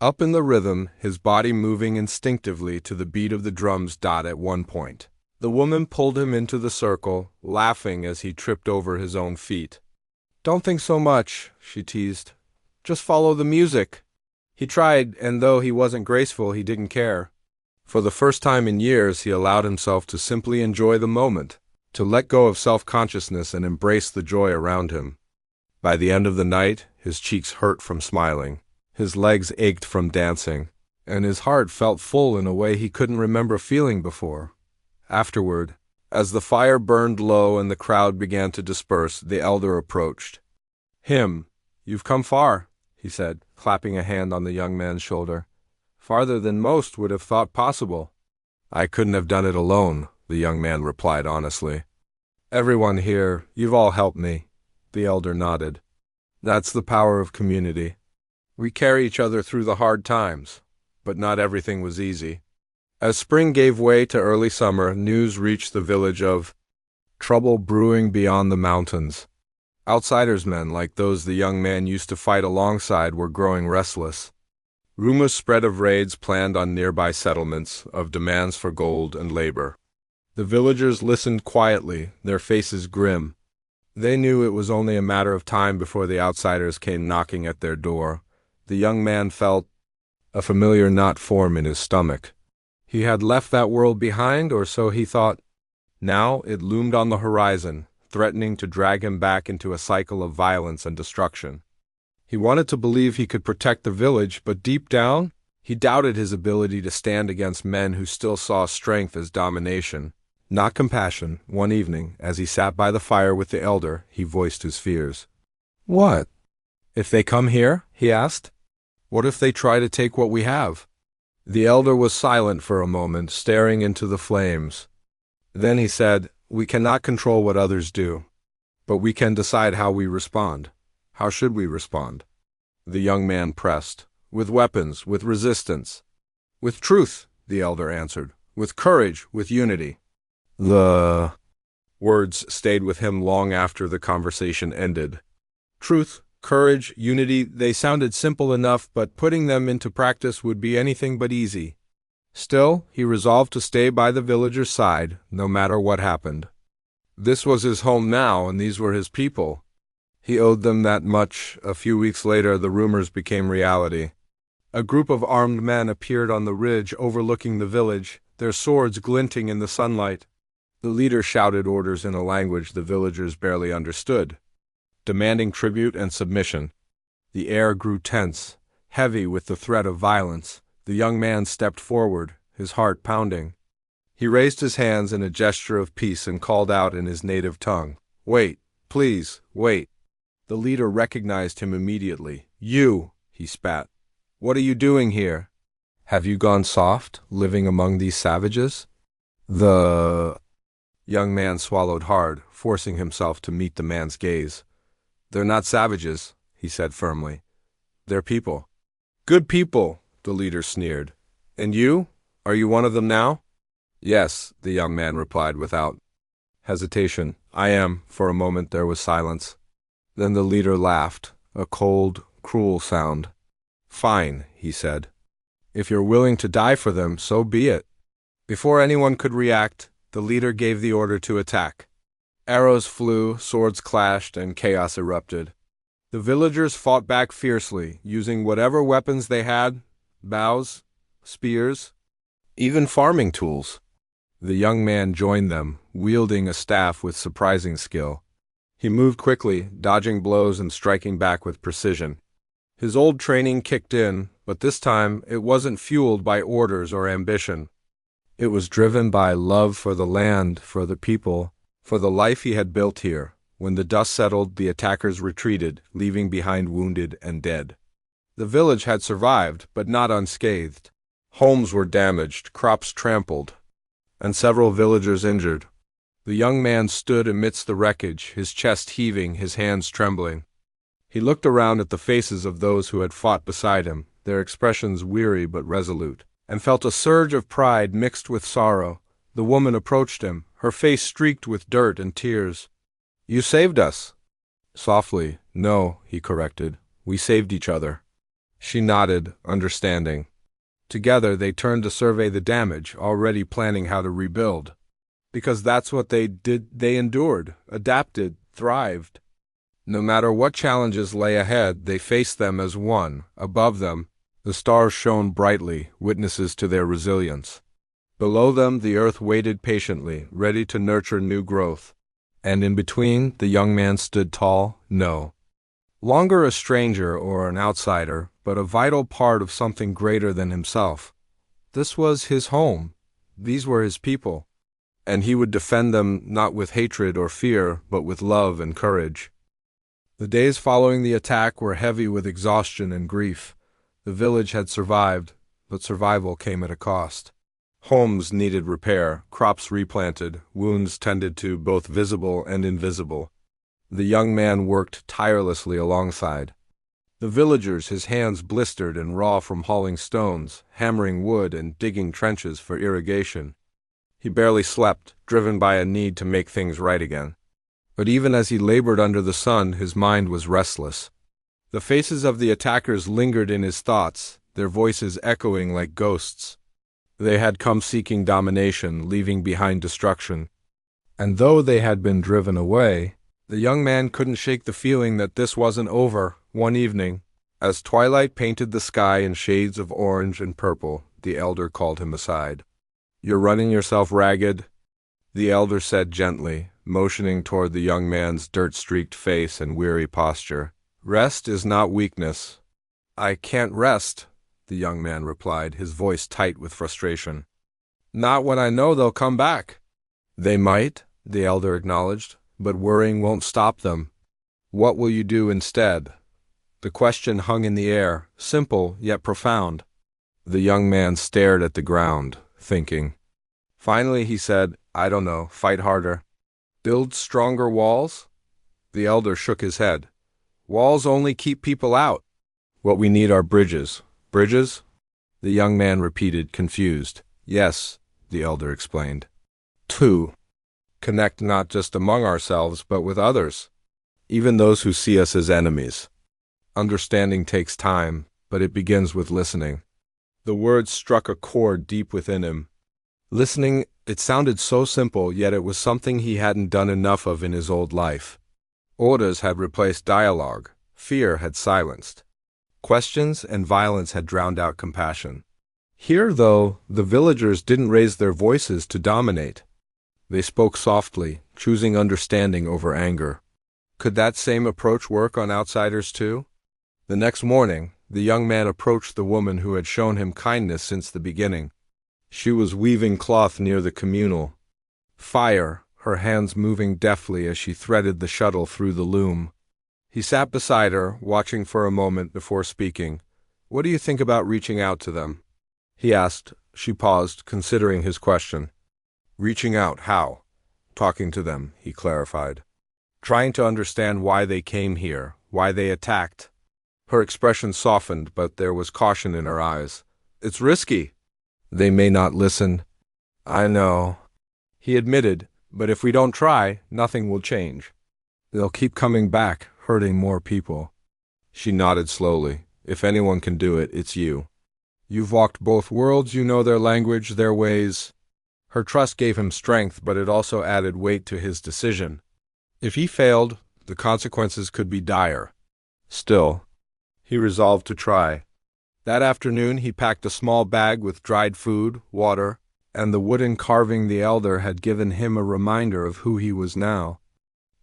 up in the rhythm, his body moving instinctively to the beat of the drum's dot at one point. The woman pulled him into the circle, laughing as he tripped over his own feet. "Don't think so much," she teased. "Just follow the music." He tried, and though he wasn't graceful, he didn't care. For the first time in years, he allowed himself to simply enjoy the moment, to let go of self-consciousness and embrace the joy around him. By the end of the night, his cheeks hurt from smiling, his legs ached from dancing, and his heart felt full in a way he couldn't remember feeling before. Afterward, as the fire burned low and the crowd began to disperse, the elder approached. "You've come far," he said, clapping a hand on the young man's shoulder. "Farther than most would have thought possible." "I couldn't have done it alone," the young man replied honestly. "Everyone here, you've all helped me." The elder nodded. "That's the power of community. We carry each other through the hard times, but not everything was easy." As spring gave way to early summer, news reached the village of trouble brewing beyond the mountains. Outsiders men like those the young man used to fight alongside were growing restless. Rumors spread of raids planned on nearby settlements, of demands for gold and labor. The villagers listened quietly, their faces grim. They knew it was only a matter of time before the outsiders came knocking at their door. The young man felt a familiar knot form in his stomach. He had left that world behind, or so he thought. Now it loomed on the horizon, threatening to drag him back into a cycle of violence and destruction. He wanted to believe he could protect the village, but deep down, he doubted his ability to stand against men who still saw strength as domination, not compassion. One evening, as he sat by the fire with the elder, he voiced his fears. "What? If they come here?" he asked. "What if they try to take what we have?" The elder was silent for a moment, staring into the flames. Then he said, "We cannot control what others do, but we can decide how we respond. How should we respond?" The young man pressed. "With weapons, with resistance." "With truth," the elder answered. "With courage, with unity." The words stayed with him long after the conversation ended. Truth, courage, unity, they sounded simple enough, but putting them into practice would be anything but easy. Still, he resolved to stay by the villagers' side, no matter what happened. This was his home now, and these were his people. He owed them that much. A few weeks later, the rumors became reality. A group of armed men appeared on the ridge overlooking the village, their swords glinting in the sunlight. The leader shouted orders in a language the villagers barely understood, demanding tribute and submission. The air grew tense, heavy with the threat of violence. The young man stepped forward, his heart pounding. He raised his hands in a gesture of peace and called out in his native tongue, "Wait, please, wait." The leader recognized him immediately. "You," he spat. "What are you doing here? Have you gone soft, living among these savages?" The young man swallowed hard, forcing himself to meet the man's gaze. "They're not savages," he said firmly. "They're people." "Good people," the leader sneered. "And you? Are you one of them now?" Yes, the young man replied without hesitation. I am. For a moment there was silence. Then the leader laughed, a cold, cruel sound. Fine, he said. If you're willing to die for them, so be it. Before anyone could react, the leader gave the order to attack. Arrows flew, swords clashed, and chaos erupted. The villagers fought back fiercely, using whatever weapons they had, bows, spears, even farming tools. The young man joined them, wielding a staff with surprising skill. He moved quickly, dodging blows and striking back with precision. His old training kicked in, but this time it wasn't fueled by orders or ambition. It was driven by love for the land, for the people, for the life he had built here. When the dust settled, the attackers retreated, leaving behind wounded and dead. The village had survived, but not unscathed. Homes were damaged, crops trampled, and several villagers injured. The young man stood amidst the wreckage, his chest heaving, his hands trembling. He looked around at the faces of those who had fought beside him, their expressions weary but resolute, and felt a surge of pride mixed with sorrow. The woman approached him, her face streaked with dirt and tears. "You saved us." Softly, "No," he corrected. "We saved each other." She nodded, understanding. Together they turned to survey the damage, already planning how to rebuild. Because that's what they did. They endured, adapted, thrived. No matter what challenges lay ahead, they faced them as one. Above them, the stars shone brightly, witnesses to their resilience. Below them, the earth waited patiently, ready to nurture new growth. And in between, the young man stood tall, no longer a stranger or an outsider, but a vital part of something greater than himself. This was his home. These were his people. And he would defend them not with hatred or fear, but with love and courage. The days following the attack were heavy with exhaustion and grief. The village had survived, but survival came at a cost. Homes needed repair, crops replanted, wounds tended to, both visible and invisible. The young man worked tirelessly alongside. The villagers, his hands blistered and raw from hauling stones, hammering wood, and digging trenches for irrigation. He barely slept, driven by a need to make things right again. But even as he labored under the sun, his mind was restless. The faces of the attackers lingered in his thoughts, their voices echoing like ghosts. They had come seeking domination, leaving behind destruction. And though they had been driven away, the young man couldn't shake the feeling that this wasn't over. One evening, as twilight painted the sky in shades of orange and purple, the elder called him aside. "You're running yourself ragged," the elder said gently, motioning toward the young man's dirt-streaked face and weary posture. "Rest is not weakness." "I can't rest," the young man replied, his voice tight with frustration. "Not when I know they'll come back." "They might," the elder acknowledged, "but worrying won't stop them. What will you do instead?" The question hung in the air, simple yet profound. The young man stared at the ground, thinking. Finally he said, "I don't know, fight harder." "Build stronger walls?" The elder shook his head. "Walls only keep people out. What we need are bridges." "Bridges?" The young man repeated, confused. "Yes," the elder explained. "To connect not just among ourselves, but with others, even those who see us as enemies. Understanding takes time, but it begins with listening." The words struck a chord deep within him. Listening, it sounded so simple, yet it was something he hadn't done enough of in his old life. Orders had replaced dialogue, fear had silenced. Questions and violence had drowned out compassion. Here, though, the villagers didn't raise their voices to dominate. They spoke softly, choosing understanding over anger. Could that same approach work on outsiders too? The next morning, the young man approached the woman who had shown him kindness since the beginning. She was weaving cloth near the communal fire, her hands moving deftly as she threaded the shuttle through the loom. He sat beside her, watching for a moment before speaking. "What do you think about reaching out to them?" he asked. She paused, considering his question. "Reaching out, how?" "Talking to them," he clarified. "Trying to understand why they came here, why they attacked." Her expression softened, but there was caution in her eyes. "It's risky." "They may not listen." I know, he admitted, but if we don't try, nothing will change. They'll keep coming back, hurting more people. She nodded slowly. If anyone can do it, it's you. You've walked both worlds, you know their language, their ways. Her trust gave him strength, but it also added weight to his decision. If he failed, the consequences could be dire. Still, he resolved to try. That afternoon he packed a small bag with dried food, water, and the wooden carving the elder had given him a reminder of who he was now.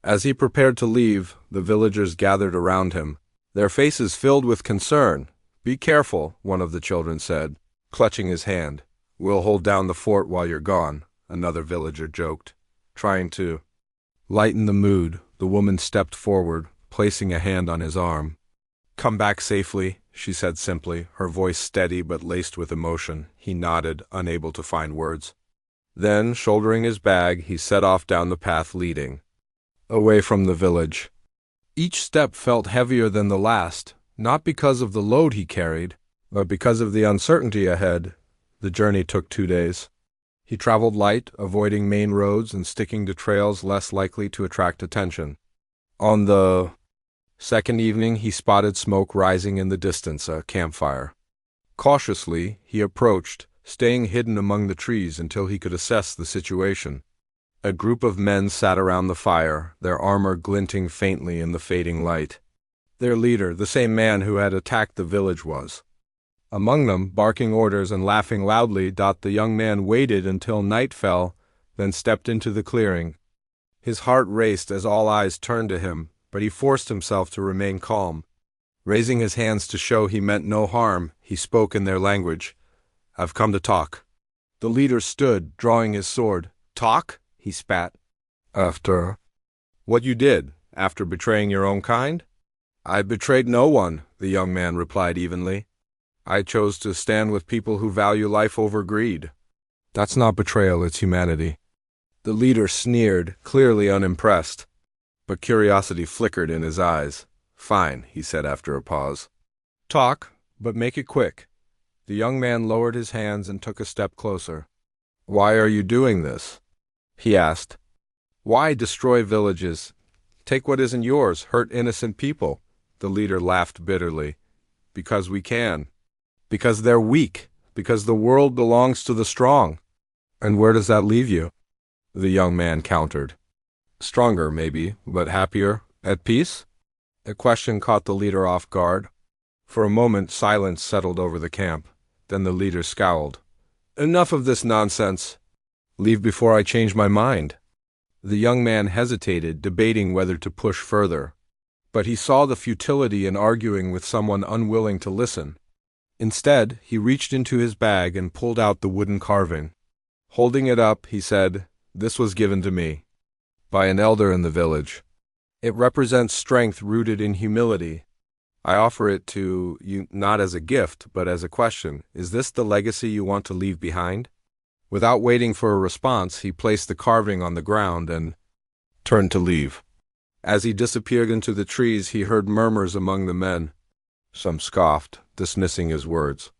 As he prepared to leave, the villagers gathered around him, their faces filled with concern. Be careful, one of the children said, clutching his hand. We'll hold down the fort while you're gone, another villager joked. Trying to lighten the mood, the woman stepped forward, placing a hand on his arm. Come back safely, she said simply, her voice steady but laced with emotion. He nodded, unable to find words. Then, shouldering his bag, he set off down the path leading away from the village. Each step felt heavier than the last, not because of the load he carried, but because of the uncertainty ahead. The journey took 2 days. He traveled light, avoiding main roads and sticking to trails less likely to attract attention. On the second evening, he spotted smoke rising in the distance, a campfire. Cautiously, he approached, staying hidden among the trees until he could assess the situation. A group of men sat around the fire, their armor glinting faintly in the fading light. Their leader, the same man who had attacked the village, was among them, barking orders and laughing loudly. The young man waited until night fell, then stepped into the clearing. His heart raced as all eyes turned to him, but he forced himself to remain calm. Raising his hands to show he meant no harm, he spoke in their language. I've come to talk. The leader stood, drawing his sword. Talk? He spat. After what you did, after betraying your own kind? I betrayed no one, the young man replied evenly. I chose to stand with people who value life over greed. That's not betrayal, it's humanity. The leader sneered, clearly unimpressed, but curiosity flickered in his eyes. Fine, he said after a pause. Talk, but make it quick. The young man lowered his hands and took a step closer. Why are you doing this? He asked. Why destroy villages? Take what isn't yours, hurt innocent people. The leader laughed bitterly. Because we can. Because they're weak. Because the world belongs to the strong. And where does that leave you? The young man countered. Stronger, maybe, but happier, at peace? A question caught the leader off guard. For a moment, silence settled over the camp. Then the leader scowled. Enough of this nonsense. Leave before I change my mind. The young man hesitated, debating whether to push further. But he saw the futility in arguing with someone unwilling to listen. Instead, he reached into his bag and pulled out the wooden carving. Holding it up, he said, This was given to me by an elder in the village. It represents strength rooted in humility. I offer it to you not as a gift, but as a question. Is this the legacy you want to leave behind? Without waiting for a response, he placed the carving on the ground and turned to leave. As he disappeared into the trees, he heard murmurs among the men. Some scoffed, dismissing his words.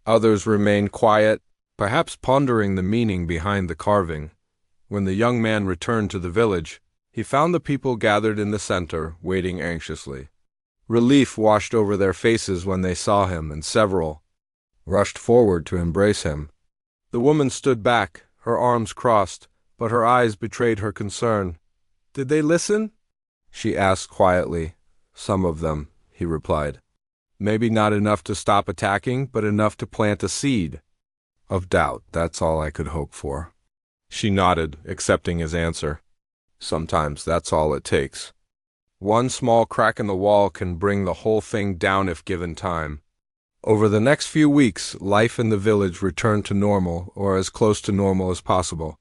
Others remained quiet, perhaps pondering the meaning behind the carving. When the young man returned to the village, he found the people gathered in the center, waiting anxiously. Relief washed over their faces when they saw him, and several rushed forward to embrace him. The woman stood back, her arms crossed, but her eyes betrayed her concern. Did they listen? She asked quietly. Some of them, he replied. Maybe not enough to stop attacking, but enough to plant a seed of doubt. That's all I could hope for. She nodded, accepting his answer. Sometimes that's all it takes. One small crack in the wall can bring the whole thing down if given time. Over the next few weeks, life in the village returned to normal, or as close to normal as possible.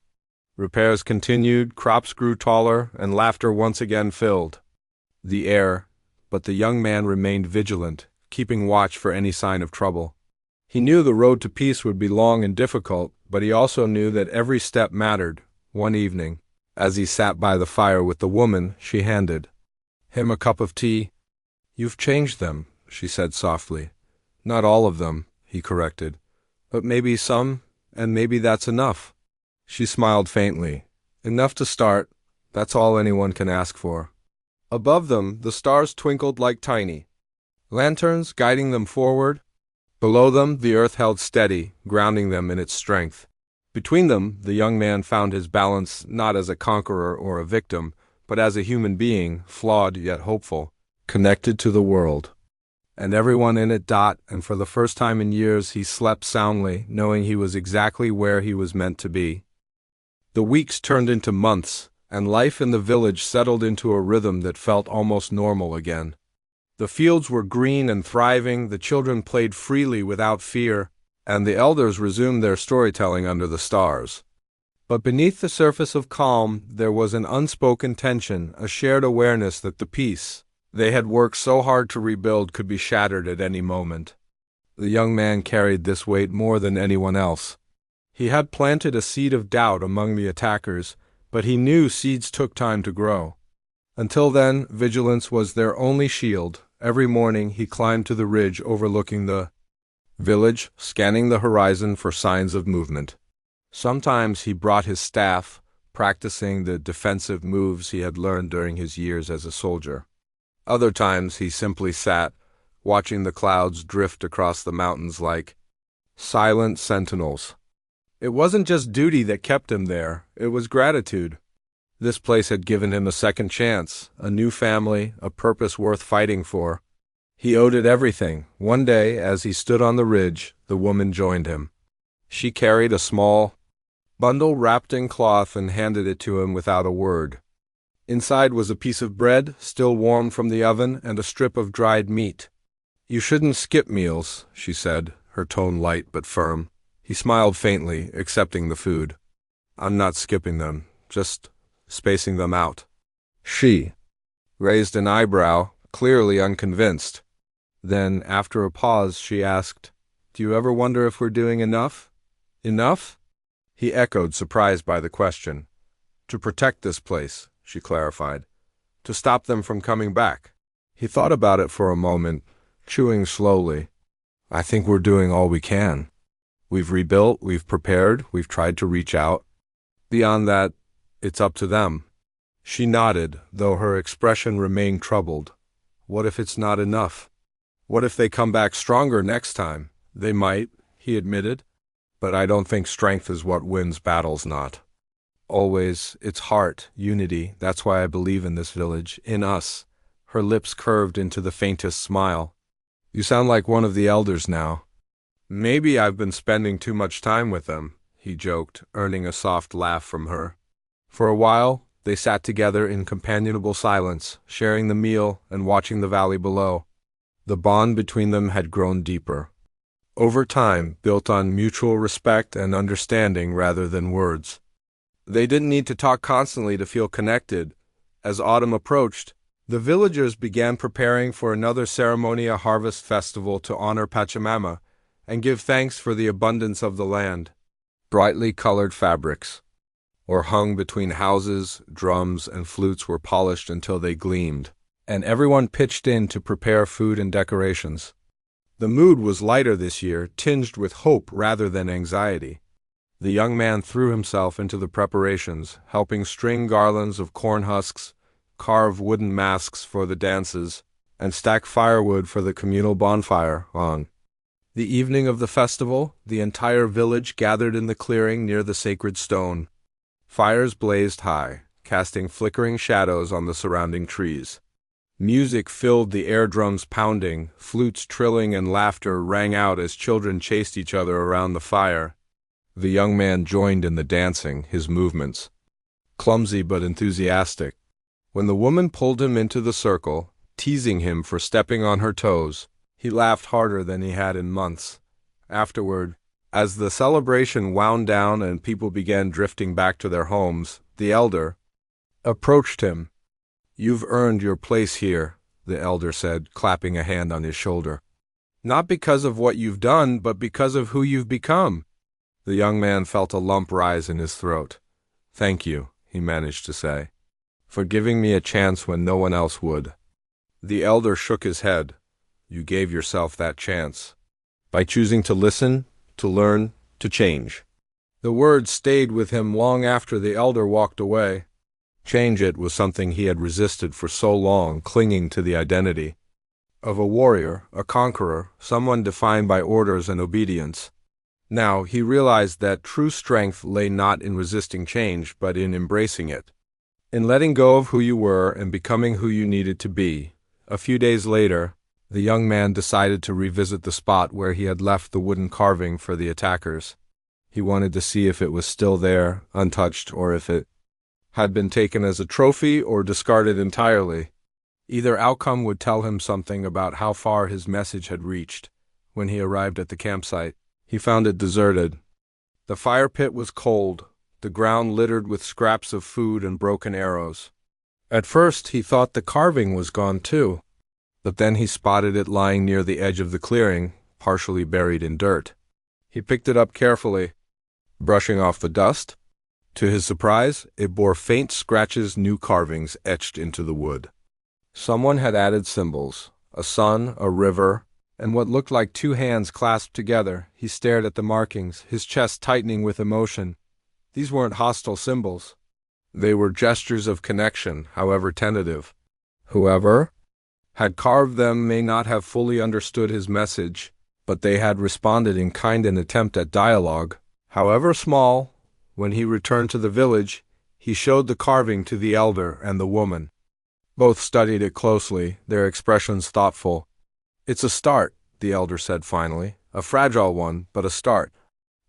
Repairs continued, crops grew taller, and laughter once again filled the air, but the young man remained vigilant, keeping watch for any sign of trouble. He knew the road to peace would be long and difficult, but he also knew that every step mattered. One evening, as he sat by the fire with the woman, she handed him a cup of tea. You've changed them, she said softly. Not all of them, he corrected, but maybe some, and maybe that's enough. She smiled faintly. Enough to start. That's all anyone can ask for. Above them, the stars twinkled like tiny lanterns, guiding them forward. Below them, the earth held steady, grounding them in its strength. Between them, the young man found his balance not as a conqueror or a victim, but as a human being, flawed yet hopeful, connected to the world. And everyone in it. And for the first time in years he slept soundly, knowing he was exactly where he was meant to be. The weeks turned into months, and life in the village settled into a rhythm that felt almost normal again. The fields were green and thriving, the children played freely without fear, and the elders resumed their storytelling under the stars. But beneath the surface of calm there was an unspoken tension, a shared awareness that the peace they had worked so hard to rebuild could be shattered at any moment. The young man carried this weight more than anyone else. He had planted a seed of doubt among the attackers, but he knew seeds took time to grow. Until then, vigilance was their only shield. Every morning he climbed to the ridge overlooking the village, scanning the horizon for signs of movement. Sometimes he brought his staff, practicing the defensive moves he had learned during his years as a soldier. Other times he simply sat, watching the clouds drift across the mountains like silent sentinels. It wasn't just duty that kept him there, it was gratitude. This place had given him a second chance, a new family, a purpose worth fighting for. He owed it everything. One day, as he stood on the ridge, the woman joined him. She carried a small bundle wrapped in cloth and handed it to him without a word. Inside was a piece of bread, still warm from the oven, and a strip of dried meat. "You shouldn't skip meals," she said, her tone light but firm. He smiled faintly, accepting the food. "I'm not skipping them, just spacing them out." She raised an eyebrow, clearly unconvinced. Then, after a pause, she asked, "Do you ever wonder if we're doing enough?" "Enough?" He echoed, surprised by the question. "To protect this place," she clarified. "To stop them from coming back." He thought about it for a moment, chewing slowly. "I think we're doing all we can. We've rebuilt, we've prepared, we've tried to reach out. Beyond that, it's up to them." She nodded, though her expression remained troubled. "What if it's not enough? What if they come back stronger next time?" "They might," he admitted. "But I don't think strength is what wins battles, not always. It's heart, unity. That's why I believe in this village, in us." Her lips curved into the faintest smile. "You sound like one of the elders now." "Maybe I've been spending too much time with them," he joked, earning a soft laugh from her. For a while, they sat together in companionable silence, sharing the meal and watching the valley below. The bond between them had grown deeper. Over time, built on mutual respect and understanding rather than words. They didn't need to talk constantly to feel connected. As autumn approached, the villagers began preparing for another ceremony, a harvest festival to honor Pachamama and give thanks for the abundance of the land. Brightly colored fabrics, or hung between houses, drums, and flutes were polished until they gleamed, and everyone pitched in to prepare food and decorations. The mood was lighter this year, tinged with hope rather than anxiety. The young man threw himself into the preparations, helping string garlands of corn husks, carve wooden masks for the dances, and stack firewood for the communal bonfire on. The evening of the festival, the entire village gathered in the clearing near the sacred stone. Fires blazed high, casting flickering shadows on the surrounding trees. Music filled the air, drums pounding, flutes trilling, and laughter rang out as children chased each other around the fire. The young man joined in the dancing, his movements clumsy but enthusiastic. When the woman pulled him into the circle, teasing him for stepping on her toes, he laughed harder than he had in months. Afterward, as the celebration wound down and people began drifting back to their homes, the elder approached him. "You've earned your place here," the elder said, clapping a hand on his shoulder. "Not because of what you've done, but because of who you've become." The young man felt a lump rise in his throat. "Thank you," he managed to say, "for giving me a chance when no one else would." The elder shook his head. "You gave yourself that chance by choosing to listen, to learn, to change. The words stayed with him long after the elder walked away. Change it was something he had resisted for so long, clinging to the identity of a warrior, a conqueror, someone defined by orders and obedience. Now he realized that true strength lay not in resisting change, but in embracing it, in letting go of who you were and becoming who you needed to be. A few days later, the young man decided to revisit the spot where he had left the wooden carving for the attackers. He wanted to see if it was still there, untouched, or if it had been taken as a trophy or discarded entirely. Either outcome would tell him something about how far his message had reached. When he arrived at the campsite, he found it deserted. The fire pit was cold, the ground littered with scraps of food and broken arrows. At first he thought the carving was gone too, but then he spotted it lying near the edge of the clearing, partially buried in dirt. He picked it up carefully, brushing off the dust. To his surprise, it bore faint scratches, new carvings etched into the wood. Someone had added symbols, a sun, a river, and what looked like two hands clasped together. He stared at the markings, his chest tightening with emotion. These weren't hostile symbols. They were gestures of connection, however tentative. Whoever had carved them may not have fully understood his message, but they had responded in kind an attempt at dialogue. However small, when he returned to the village, he showed the carving to the elder and the woman. Both studied it closely, their expressions thoughtful. "It's a start," the elder said finally. "A fragile one, but a start."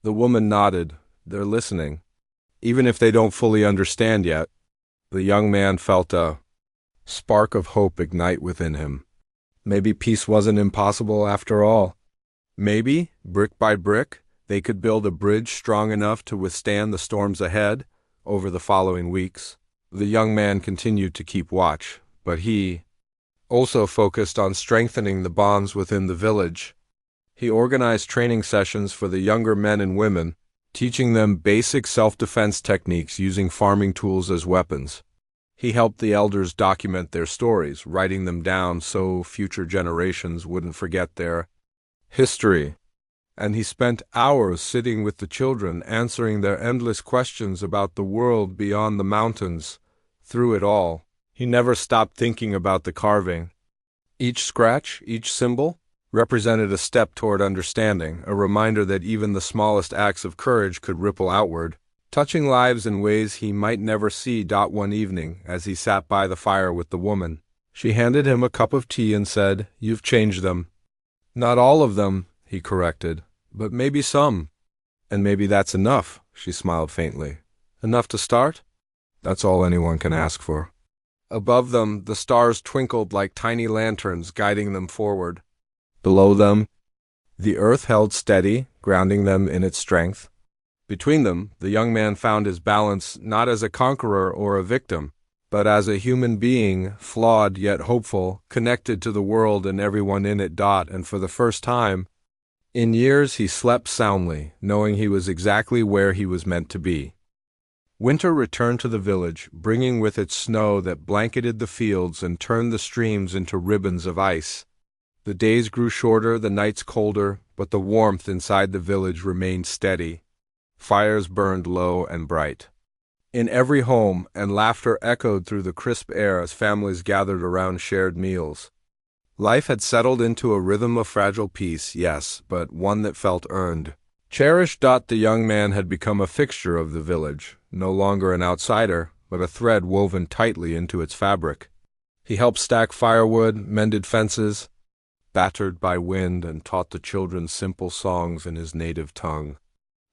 The woman nodded. "They're listening, even if they don't fully understand yet." The young man felt a spark of hope ignite within him. Maybe peace wasn't impossible after all. Maybe, brick by brick, they could build a bridge strong enough to withstand the storms ahead. Over the following weeks, the young man continued to keep watch, but he also focused on strengthening the bonds within the village. He organized training sessions for the younger men and women, teaching them basic self-defense techniques using farming tools as weapons. He helped the elders document their stories, writing them down so future generations wouldn't forget their history. And he spent hours sitting with the children, answering their endless questions about the world beyond the mountains. Through it all, he never stopped thinking about the carving. Each scratch, each symbol, represented a step toward understanding, a reminder that even the smallest acts of courage could ripple outward, touching lives in ways he might never see. One evening, as he sat by the fire with the woman, she handed him a cup of tea and said, "You've changed them." "Not all of them," he corrected, "but maybe some." "And maybe that's enough," she smiled faintly. "Enough to start?" "That's all anyone can ask for." Above them, the stars twinkled like tiny lanterns, guiding them forward. Below them, the earth held steady, grounding them in its strength. Between them, the young man found his balance not as a conqueror or a victim, but as a human being, flawed yet hopeful, connected to the world and everyone in it. And for the first time in years, he slept soundly, knowing he was exactly where he was meant to be. Winter returned to the village, bringing with it snow that blanketed the fields and turned the streams into ribbons of ice. The days grew shorter, the nights colder, but the warmth inside the village remained steady. Fires burned low and bright in every home, and laughter echoed through the crisp air as families gathered around shared meals. Life had settled into a rhythm of fragile peace, yes, but one that felt earned. Cherished. The young man had become a fixture of the village, no longer an outsider, but a thread woven tightly into its fabric. He helped stack firewood, mended fences, battered by wind, and taught the children simple songs in his native tongue.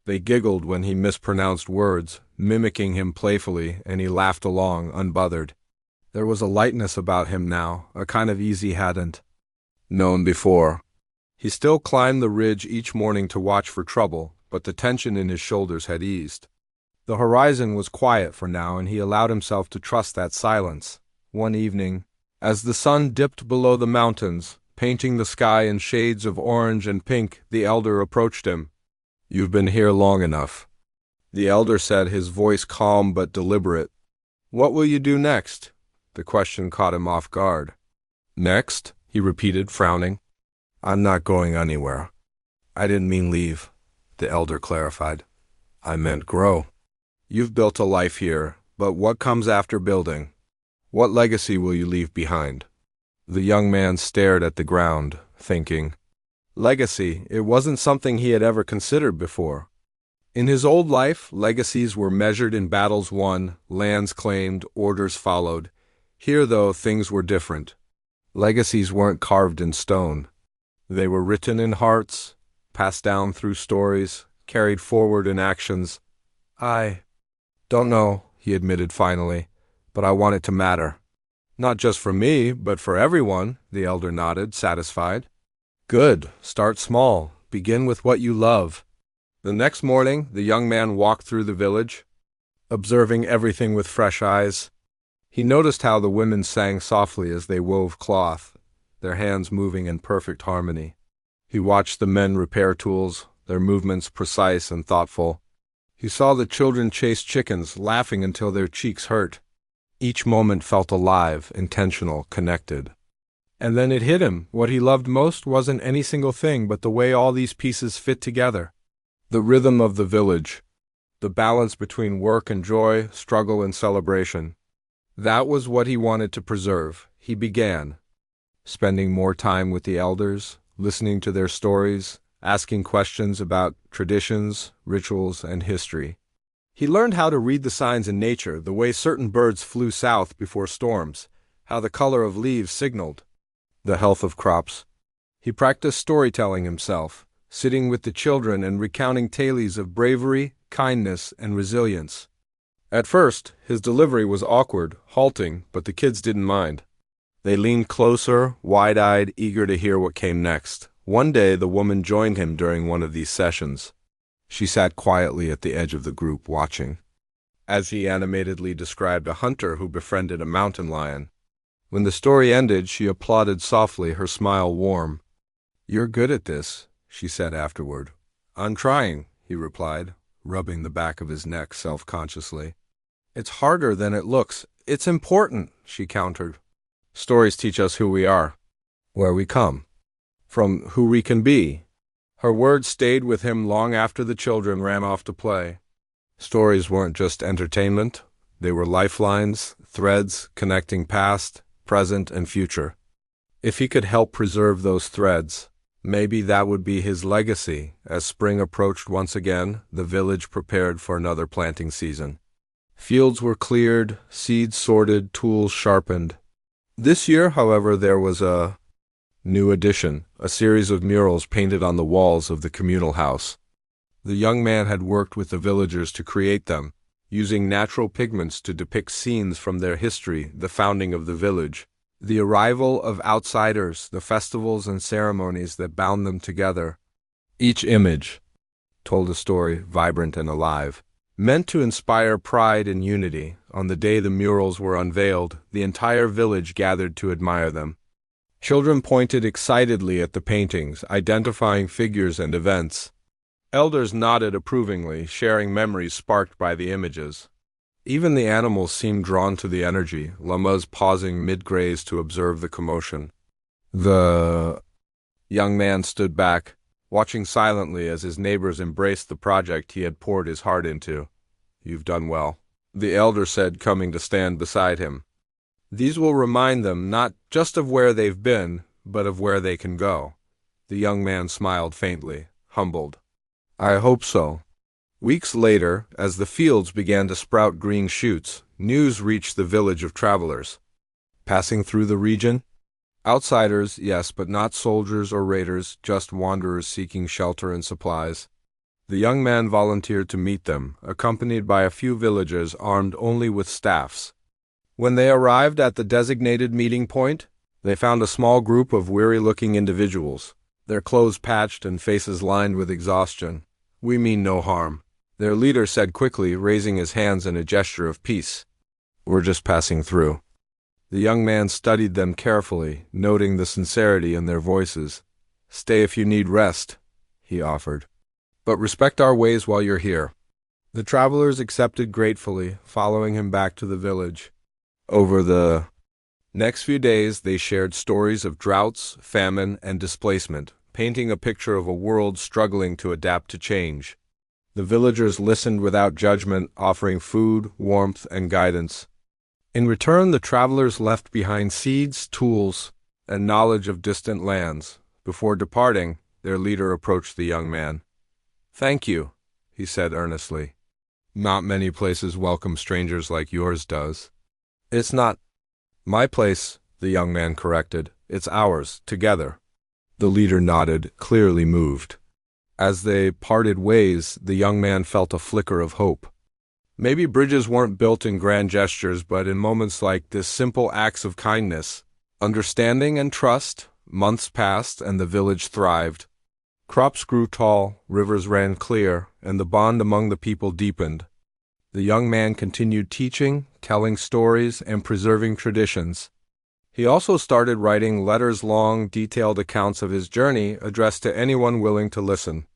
They giggled when he mispronounced words, mimicking him playfully, and he laughed along, unbothered. There was a lightness about him now, a kind of ease he hadn't known before. He still climbed the ridge each morning to watch for trouble, but the tension in his shoulders had eased. The horizon was quiet for now, and he allowed himself to trust that silence. One evening, as the sun dipped below the mountains, painting the sky in shades of orange and pink, the elder approached him. "You've been here long enough," the elder said, his voice calm but deliberate. "What will you do next?" The question caught him off guard. "Next?" he repeated, frowning. "I'm not going anywhere." "I didn't mean leave," the elder clarified. I meant grow. You've built a life here, but what comes after building? What legacy will you leave behind? The young man stared at the ground, thinking. Legacy, it wasn't something he had ever considered before. In his old life, legacies were measured in battles won, lands claimed, orders followed. Here, though, things were different. Legacies weren't carved in stone. They were written in hearts, passed down through stories, carried forward in actions. I don't know, he admitted finally, but I want it to matter. Not just for me, but for everyone, the elder nodded, satisfied. Good. Start small. Begin with what you love. The next morning, the young man walked through the village, observing everything with fresh eyes. He noticed how the women sang softly as they wove cloth, their hands moving in perfect harmony. He watched the men repair tools, their movements precise and thoughtful. He saw the children chase chickens, laughing until their cheeks hurt. Each moment felt alive, intentional, connected. And then it hit him. What he loved most wasn't any single thing, but the way all these pieces fit together. The rhythm of the village, the balance between work and joy, struggle and celebration. That was what he wanted to preserve. He began, spending more time with the elders, listening to their stories, asking questions about traditions, rituals, and history. He learned how to read the signs in nature, the way certain birds flew south before storms, how the color of leaves signaled the health of crops. He practiced storytelling himself, sitting with the children and recounting tales of bravery, kindness, and resilience. At first, his delivery was awkward, halting, but the kids didn't mind. They leaned closer, wide-eyed, eager to hear what came next. One day, the woman joined him during one of these sessions. She sat quietly at the edge of the group, watching, as he animatedly described a hunter who befriended a mountain lion. When the story ended, she applauded softly, her smile warm. "You're good at this," she said afterward. "I'm trying," he replied, rubbing the back of his neck self-consciously. "It's harder than it looks. It's important," she countered. "Stories teach us who we are, where we come, from who we can be." Her words stayed with him long after the children ran off to play. Stories weren't just entertainment. They were lifelines, threads connecting past, present, and future. If he could help preserve those threads, maybe that would be his legacy. As spring approached once again, the village prepared for another planting season. Fields were cleared, seeds sorted, tools sharpened. This year, however, there was a new addition, a series of murals painted on the walls of the communal house. The young man had worked with the villagers to create them, using natural pigments to depict scenes from their history, the founding of the village, the arrival of outsiders, the festivals and ceremonies that bound them together. Each image told a story, vibrant and alive, meant to inspire pride and unity. On the day the murals were unveiled, the entire village gathered to admire them. Children pointed excitedly at the paintings, identifying figures and events. Elders nodded approvingly, sharing memories sparked by the images. Even the animals seemed drawn to the energy, llamas pausing mid-graze to observe the commotion. The young man stood back, watching silently as his neighbors embraced the project he had poured his heart into. "You've done well," the elder said, coming to stand beside him. "These will remind them not just of where they've been, but of where they can go." The young man smiled faintly, humbled. "I hope so." Weeks later, as the fields began to sprout green shoots, news reached the village of travelers. Passing through the region? Outsiders, yes, but not soldiers or raiders, just wanderers seeking shelter and supplies. The young man volunteered to meet them, accompanied by a few villagers armed only with staffs. When they arrived at the designated meeting point, they found a small group of weary-looking individuals, their clothes patched and faces lined with exhaustion. "We mean no harm," their leader said quickly, raising his hands in a gesture of peace. "We're just passing through." The young man studied them carefully, noting the sincerity in their voices. "Stay if you need rest," he offered. "But respect our ways while you're here." The travelers accepted gratefully, following him back to the village. Over the next few days, they shared stories of droughts, famine, and displacement, painting a picture of a world struggling to adapt to change. The villagers listened without judgment, offering food, warmth, and guidance. In return, the travelers left behind seeds, tools, and knowledge of distant lands. Before departing, their leader approached the young man. "Thank you," he said earnestly. "Not many places welcome strangers like yours does." "It's not my place," the young man corrected. "It's ours, together." The leader nodded, clearly moved. As they parted ways, the young man felt a flicker of hope. Maybe bridges weren't built in grand gestures, but in moments like this, simple acts of kindness, understanding, and trust. Months passed, and the village thrived. Crops grew tall, rivers ran clear, and the bond among the people deepened. The young man continued teaching, telling stories, and preserving traditions. He also started writing letters, long, detailed accounts of his journey addressed to anyone willing to listen.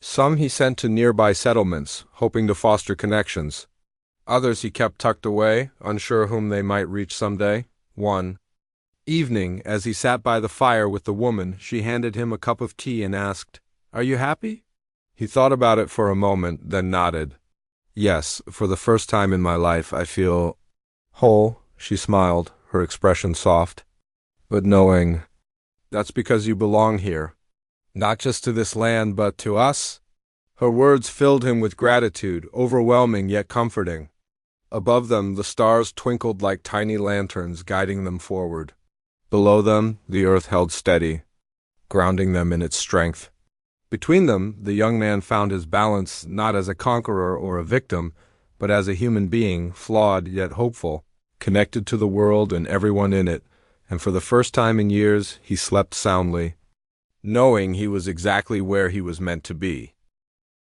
Some he sent to nearby settlements, hoping to foster connections. Others he kept tucked away, unsure whom they might reach someday. One evening, as he sat by the fire with the woman, she handed him a cup of tea and asked, "Are you happy?" He thought about it for a moment, then nodded. "Yes, for the first time in my life I feel whole," she smiled, her expression soft. "But knowing that's because you belong here. Not just to this land, but to us." Her words filled him with gratitude, overwhelming yet comforting. Above them, the stars twinkled like tiny lanterns, guiding them forward. Below them, the earth held steady, grounding them in its strength. Between them, the young man found his balance not as a conqueror or a victim, but as a human being, flawed yet hopeful, connected to the world and everyone in it, and for the first time in years he slept soundly, knowing he was exactly where he was meant to be.